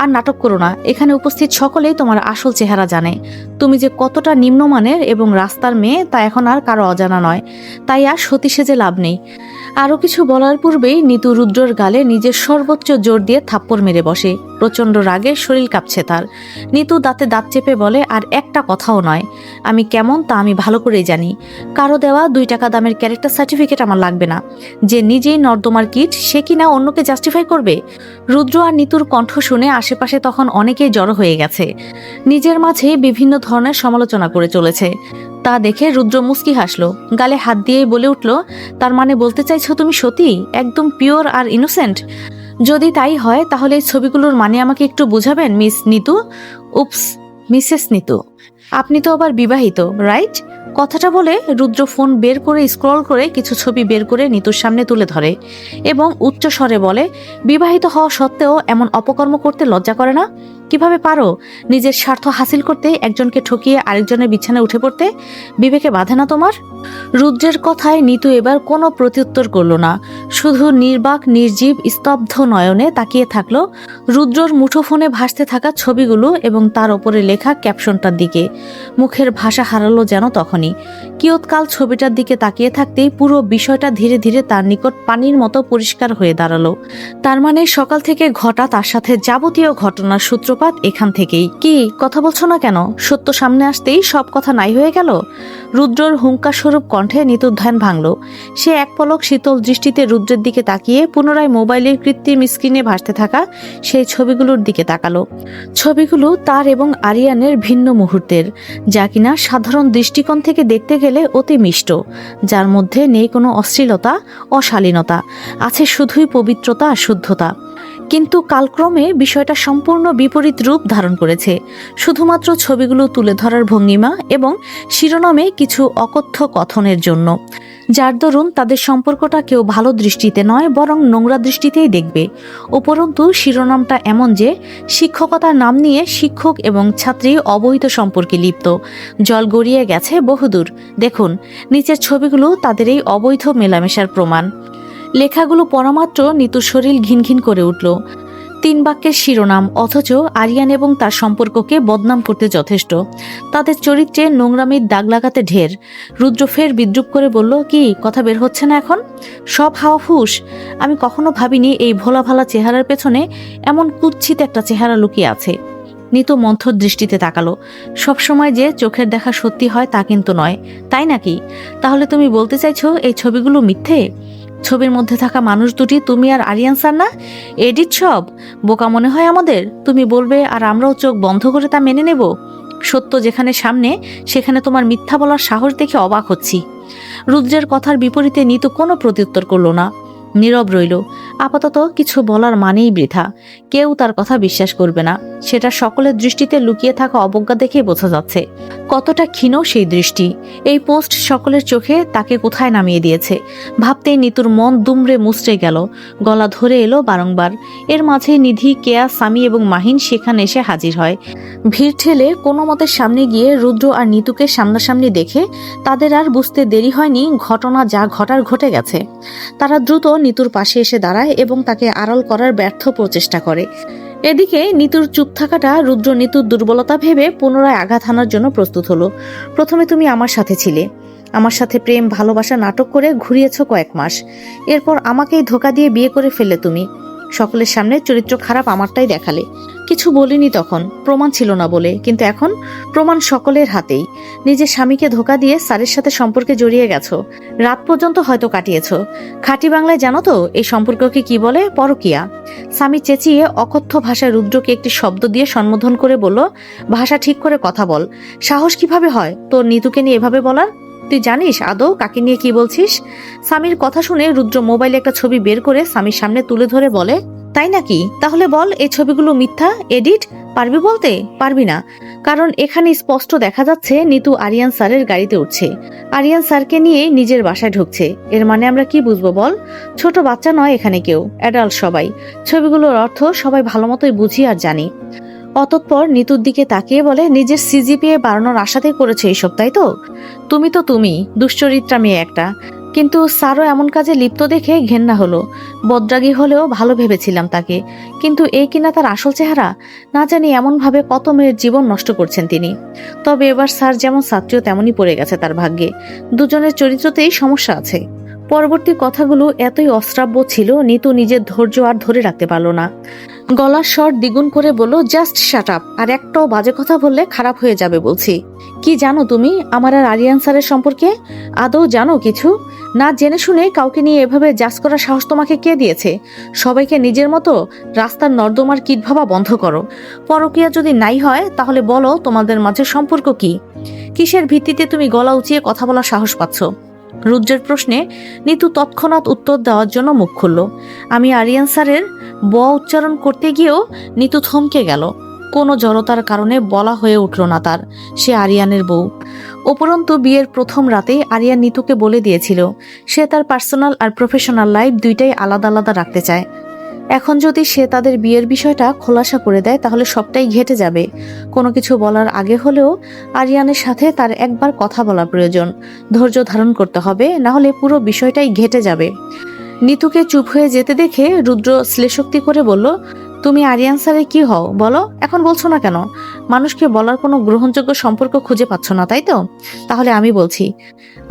আর নাটক করো না। এখানে উপস্থিত সকলেই তোমার আসল চেহারা জানে। তুমি যে কতটা নিম্নমানের এবং রাস্তার মেয়ে তা এখন আর কারো অজানা নয়। তাই আর সতী সেজে লাভ নেই। আরও কিছু বলার পূর্বেই নিতু রুদ্রর গালে নিজের সর্বোচ্চ জোর দিয়ে থাপ্পড় মেরে বসে। প্রচণ্ড রাগে শরীর কাঁপছে তার। নিতু দাঁতে দাঁত চেপে বলে, আর একটা কথাও নয়। আমি কেমন তা আমি ভালো করেই জানি। কারো দেওয়া 2 টাকা দামের ক্যারেক্টার সার্টিফিকেট আমার লাগবে না। যে নিজেই নর্দমার কিট, সে কিনা অন্যকে জাস্টিফাই করবে? রুদ্র আর নিতুর কণ্ঠ শুনে আশেপাশে তখন অনেকেই জড়ো হয়ে গেছে। নিজের মাঝে বিভিন্ন ধরনের সমালোচনা করে চলেছে। তা দেখে রুদ্র মুচকি হাসলো, গালে হাত দিয়েই বলে উঠল, তার মানে বলতে চাইছো তুমি সত্যি একদম পিওর আর ইনোসেন্ট? যদি তাই হয় তাহলে এই ছবিগুলোর মানে আমাকে একটু বুঝাবেন মিস নিতু? উপস, মিসেস নিতু। আপনি তো আবার বিবাহিত, রাইট? কথাটা বলে রুদ্র ফোন বের করে স্ক্রল করে কিছু ছবি বের করে নিতুর সামনে তুলে ধরে এবং উচ্চ স্বরে বলে, বিবাহিত হওয়া সত্ত্বেও এমন অপকর্ম করতে লজ্জা করে না? কিভাবে পারো নিজের স্বার্থ হাসিল করতে একজনকে ঠকিয়ে আরেকজনের বিছানায় উঠে পড়তে? বিবেকে বাধে না তোমার? রুদ্রের কথায় নিতু এবার কোনো প্রত্যুত্তর করল না, শুধু নির্বাক নির্জীব স্তব্ধ নয়নে তাকিয়ে থাকলো রুদ্রর মুঠোফোনে ভাসতে থাকা ছবিগুলো এবং তার ওপরে লেখা ক্যাপশনটার দিকে। মুখের ভাষা হারালো যেন তখনই। কিয়ৎকাল ছবিটার দিকে তাকিয়ে থাকতেই পুরো বিষয়টা ধীরে ধীরে তার নিকট পানির মতো পরিষ্কার হয়ে দাঁড়ালো। তার মানে সকাল থেকে ঘটা তার সাথে যাবতীয় ঘটনার সূত্রপাত এখান থেকেই। কি কথা বলছো না কেন? সত্য সামনে আসতেই সব কথা নাই হয়ে গেল? রুদ্রর হুঙ্কার স্বরূপ কণ্ঠে নিতুর ধ্যান ভাঙল। সে এক পলক শীতল দৃষ্টিতে রুদ্রের দিকে তাকিয়ে পুনরায় মোবাইলের কৃত্রিম স্ক্রিনে ভাসতে থাকা সেই ছবিগুলোর দিকে তাকালো। ছবিগুলো তার এবং আরিয়ানের ভিন্ন মুহূর্তের, যা কিনা সাধারণ দৃষ্টিকোণ থেকে দেখতে গেলে অতি মিষ্ট, যার মধ্যে নেই কোনো অশ্লীলতা, অশালীনতা, আছে শুধুই পবিত্রতা আর শুদ্ধতা। কিন্তু কালক্রমে বিষয়টা সম্পূর্ণ বিপরীত রূপ ধারণ করেছে, শুধুমাত্র ছবিগুলো তুলে ধরার ভঙ্গিমা এবং শিরোনামে কিছু অকথ্য কথনের জন্য, যার দরুন তাদের সম্পর্কটা কেউ ভালো দৃষ্টিতে নয় বরং নোংরা দৃষ্টিতেই দেখবে। উপরন্তু শিরোনামটা এমন যে শিক্ষকতার নাম নিয়ে শিক্ষক এবং ছাত্রী অবৈধ সম্পর্কে লিপ্ত, জল গড়িয়ে গেছে বহুদূর। দেখুন, নিচের ছবিগুলো তাদের এই অবৈধ মেলামেশার প্রমাণ। লেখাগুলো পড়ামাত্র নিতুর শরীর ঘিনঘিন করে উঠল। 3 বাক্যের শিরোনাম, অথচ আরিয়ান এবং তার সম্পর্ককে বদনাম করতে যথেষ্ট। তাদের চরিত্রে নোংরামির দাগ লাগাতে ঢের। রুদ্র ফের বিদ্রুপ করে বলল, কি কথা বের হচ্ছে না এখন? সব হাওয়া ফুস। আমি কখনো ভাবিনি এই ভোলা ভালা চেহারার পেছনে এমন কুৎসিত একটা চেহারা লুকিয়ে আছে। নিতু মন্থর দৃষ্টিতে তাকালো। সবসময় যে চোখের দেখা সত্যি হয় তা কিন্তু নয়, তাই নাকি? তাহলে তুমি বলতে চাইছো এই ছবিগুলো মিথ্যে? ছবির মধ্যে থাকা মানুষ দুটি তুমি আর আরিয়ান স্যার না? এডিট সব? বোকা মনে হয় আমাদের? তুমি বলবে আর আমরাও চোখ বন্ধ করে তা মেনে নেব? সত্য যেখানে সামনে সেখানে তোমার মিথ্যা বলার সাহস দেখে অবাক হচ্ছি। রুদ্রের কথার বিপরীতে নিতু কোনো প্রত্যুত্তর করল না, নীরব রইল। আপাতত কিছু বলার মানেই বৃথা, কেউ তার কথা বিশ্বাস করবে না। সেটা সকলের দৃষ্টিতে লুকিয়ে থাকা অবজ্ঞা দেখে বোঝা যাচ্ছে। কতটা ক্ষীণ সেই দৃষ্টি। এই পোস্ট সকলের চোখে তাকে কোথায় নামিয়ে দিয়েছে। ভাবতেই নিতুর মন দুমড়ে মুচড়ে গেল, গলা ধরে এলো বারংবার। এর মাঝে নিধি, কেয়া, সামি এবং মাহিন সেখানে এসে হাজির হয়। ভিড় ঠেলে কোনো মতে সামনে গিয়ে রুদ্র আর নিতুকে সামনাসামনি দেখে তাদের আর বুঝতে দেরি হয়নি ঘটনা যা ঘটার ঘটে গেছে। তারা দ্রুত নিতুর পাশে এসে দাঁড়ায় এবং তাকে আড়াল করার ব্যর্থ প্রচেষ্টা করে। এদিকে নিতুর চুপ থাকাটা রুদ্র নিতুর দুর্বলতা ভেবে পুনরায় আঘাত হানার জন্য প্রস্তুত হলো। প্রথমে তুমি আমার সাথে ছিলে, আমার সাথে প্রেম ভালোবাসা নাটক করে ঘুরিয়েছ কয়েক মাস। এরপর আমাকেই ধোকা দিয়ে বিয়ে করে ফেললে তুমি। সকলের সামনে চরিত্র খারাপ আমারটাই দেখালে। কিছু বলিনি তখন, প্রমাণ ছিল না বলে, কিন্তু এখন প্রমাণ সকলের হাতেই। নিজের স্বামীকে ধোকা দিয়ে স্যারের সাথে সম্পর্কে জড়িয়ে গেছো, রাত পর্যন্ত হয়তো কাটিয়েছ। খাঁটি বাংলায় জানো তো এই সম্পর্ককে কি বলে? পরকীয়া। স্বামী চেঁচিয়ে অকথ্য ভাষায় রুদ্রকে একটি শব্দ দিয়ে সম্বোধন করে বলল, ভাষা ঠিক করে কথা বল। সাহস কিভাবে হয় তোর নিতুকে নিয়ে এভাবে বলার? তুই জানিস আদৌ কাকে নিয়ে কি বলছিস? স্বামীর কথা শুনে রুদ্র মোবাইলে একটা ছবি বের করে স্বামীর সামনে তুলে ধরে বলে, তাই নাকি? তাহলে বল এই ছবিগুলো মিথ্যা, এডিট। পারবি বলতে? পারবি না, কারণ এখানে স্পষ্ট দেখা যাচ্ছে নিতু আরিয়ান স্যারের গাড়িতে উঠছে, আরিয়ান স্যারকে নিয়ে নিজের বাসায় ঢুকছে। এর মানে আমরা কি বুঝবো বল? ছোট বাচ্চা নয় এখানে কেউ, অ্যাডাল্ট সবাই। ছবিগুলোর অর্থ সবাই ভালো মতোই বুঝি আর জানি। অতঃপর নিতুর দিকে তাকিয়ে বলে, নিজের সিজিপিএ বাড়ানোর আশাতেই করেছে এইসব, তাই তো? তুমি দুশ্চরিত্রা মেয়ে একটা। কিন্তু স্যারও এমন কাজে লিপ্ত দেখে ঘেন্না হলো। বদরাগী হলেও ভালো ভেবেছিলাম তাকে, কিন্তু এই কিনা তার আসল চেহারা। না জানি এমনভাবে কত মেয়ের জীবন নষ্ট করছেন তিনি। তবে এবার স্যার যেমন ছাত্রীও তেমনই পড়ে গেছে তার ভাগ্যে। দুজনের চরিত্রতেই সমস্যা আছে। পরবর্তী কথাগুলো এতই অশ্রাব্য ছিল, নিতু নিজের ধৈর্য আর ধরে রাখতে পারল না। গলার স্বর দ্বিগুণ করে বলল, জাস্ট শাট আপ, আর একটাও বাজে কথা বললে খারাপ হয়ে যাবে বলছি। কি জানো তুমি আমার আর আরিয়ান স্যারের সম্পর্কে? আদৌ জানো কিছু? না জেনে শুনে কাউকে নিয়ে এভাবে জাজ করার সাহস তোমাকে কে দিয়েছে? সবাইকে নিজের মতো রাস্তার নর্দমার কীট ভাবা বন্ধ করো। পরকীয়া যদি নাই হয় তাহলে বলো তোমাদের মাঝে সম্পর্ক কি? কিসের ভিত্তিতে তুমি গলা উঁচিয়ে কথা বলার সাহস পাচ্ছ? রুদ্রের প্রশ্নে নিতু তৎক্ষণাৎ উত্তর দেওয়ার জন্য মুখ খুলল। আমি আরিয়ান স্যারের ব উচ্চারণ করতে গিয়েও নিতু থমকে গেল। কোনো জড়তার কারণে বলা হয়ে উঠল না তার, সে আরিয়ানের বউ। উপরন্তু বিয়ের প্রথম রাতেই আরিয়ান নিতুকে বলে দিয়েছিল সে তার পার্সোনাল আর প্রফেশনাল লাইফ দুইটাই আলাদা আলাদা রাখতে চায়। এখন যদি সে তাদের বিয়ের বিষয়টা খোলাসা করে দেয় তাহলে সবটাই ঘেটে যাবে। কোনো কিছু বলার আগে হলেও আরিয়ানের সাথে তার একবার কথা বলা প্রয়োজন। ধৈর্য ধারণ করতে হবে, না হলে পুরো বিষয়টাই ঘেটে যাবে। নিতুকে চুপ হয়ে যেতে দেখে রুদ্র শ্লেষোক্তি করে বলল, তুমি আরিয়ান স্যারের কি হও বলো? এখন বলছো না কেন? মানুষকে বলার কোনো গ্রহণযোগ্য সম্পর্ক খুঁজে পাচ্ছ না, তাই তো? তাহলে আমি বলছি,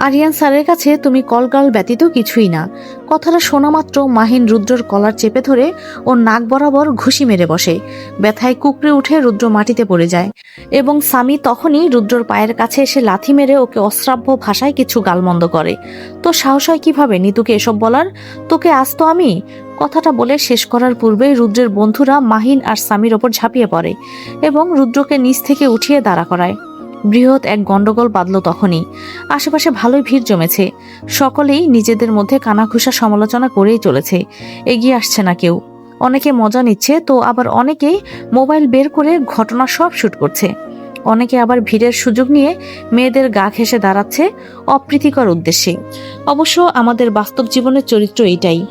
আরিয়ান স্যারের কাছে তুমি কলগার্ল ব্যতীত কিছুই না। কথাটা শোনা মাত্র মাহিন রুদ্রর কলার চেপে ধরে ও নাক বরাবর ঘুষি মেরে বসে। ব্যথায় কুকড়ে উঠে রুদ্র মাটিতে পড়ে যায় এবং স্বামী তখনই রুদ্রর পায়ের কাছে এসে লাথি মেরে ওকে অশ্রাব্য ভাষায় কিছু গালমন্দ করে। তো সাহস হয় কিভাবে নিতুকে এসব বলার? তোকে আজ তো আমি। কথাটা বলে শেষ করার পূর্বেই রুদ্রের বন্ধুরা মাহিন আর স্বামীর ওপর ঝাঁপিয়ে পড়ে এবং রুদ্রকে নিচ থেকে উঠিয়ে দাঁড়া করায়। বৃহৎ এক গন্ডগোল বাঁধল তখনই। আশেপাশে ভালোই ভিড় জমেছে। সকলেই নিজেদের মধ্যে কানাঘুষা সমালোচনা করেই চলেছে। এগিয়ে আসছে না কেউ। অনেকে মজা নিচ্ছে, তো আবার অনেকেই মোবাইল বের করে ঘটনা সব শুট করছে। অনেকে আবার ভিড়ের সুযোগ নিয়ে মেয়েদের গা ঘেঁষে দাঁড়াচ্ছে অপ্রীতিকর উদ্দেশ্যে। অবশ্য আমাদের বাস্তব জীবনের চরিত্র এইটাই।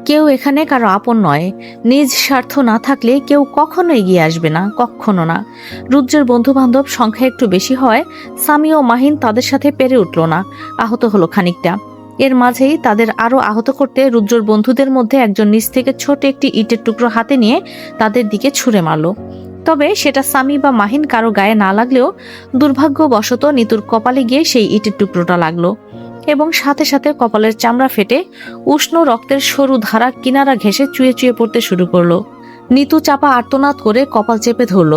কেউ এখানে কারো আপন নয়। নিজ স্বার্থ না থাকলে কেউ কখনো এগিয়ে আসবে না, কখনো না। রুদ্রের বন্ধু বান্ধব সংখ্যা একটু বেশি হয় সামি ও মাহিন তাদের সাথে পেরে উঠল না, আহত হলো খানিকটা। এর মাঝেই তাদের আরো আহত করতে রুদ্রর বন্ধুদের মধ্যে একজন নিচ থেকে ছোট একটি ইটের টুকরো হাতে নিয়ে তাদের দিকে ছুঁড়ে মারল। তবে সেটা সামি বা মাহিন কারো গায়ে না লাগলেও দুর্ভাগ্যবশত নিতুর কপালে গিয়ে সেই ইটের টুকরোটা লাগলো এবং সাথে সাথে কপালের চামড়া ফেটে উষ্ণ রক্তের সরু ধারা কিনারা ঘেঁষে চুয়ে চুয়ে পড়তে শুরু করলো। নিতু চাপা আর্তনাদ করে কপাল চেপে ধরল।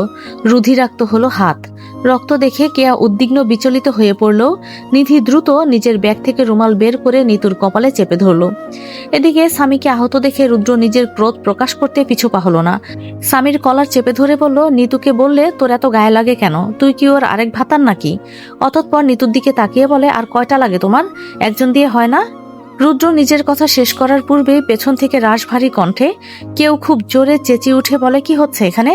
রুধিরাক্ত হলো হাত। রক্ত দেখে কেয়া উদ্বিগ্ন বিচলিত হয়ে পড়ল। নিধি দ্রুত নিজের ব্যাগ থেকে রুমাল বের করে নিতুর কপালে চেপে ধরল। এদিকে স্বামীকে আহত দেখে রুদ্র নিজের ক্রোধ প্রকাশ করতে পিছু পা হলো না। স্বামীর কলার চেপে ধরে বলল, নিতুকে বললে তোর এত গায়ে লাগে কেন? তুই কি ওর আরেক ভাতার নাকি? অতঃপর নিতুর দিকে তাকিয়ে বলে, আর কয়টা লাগে তোমার? একজন দিয়ে হয় না? রুদ্র নিজের কথা শেষ করার পূর্বে পেছন থেকে রাশভারী কণ্ঠে কেউ খুব জোরে চেঁচিয়ে উঠে বলে, কি হচ্ছে এখানে?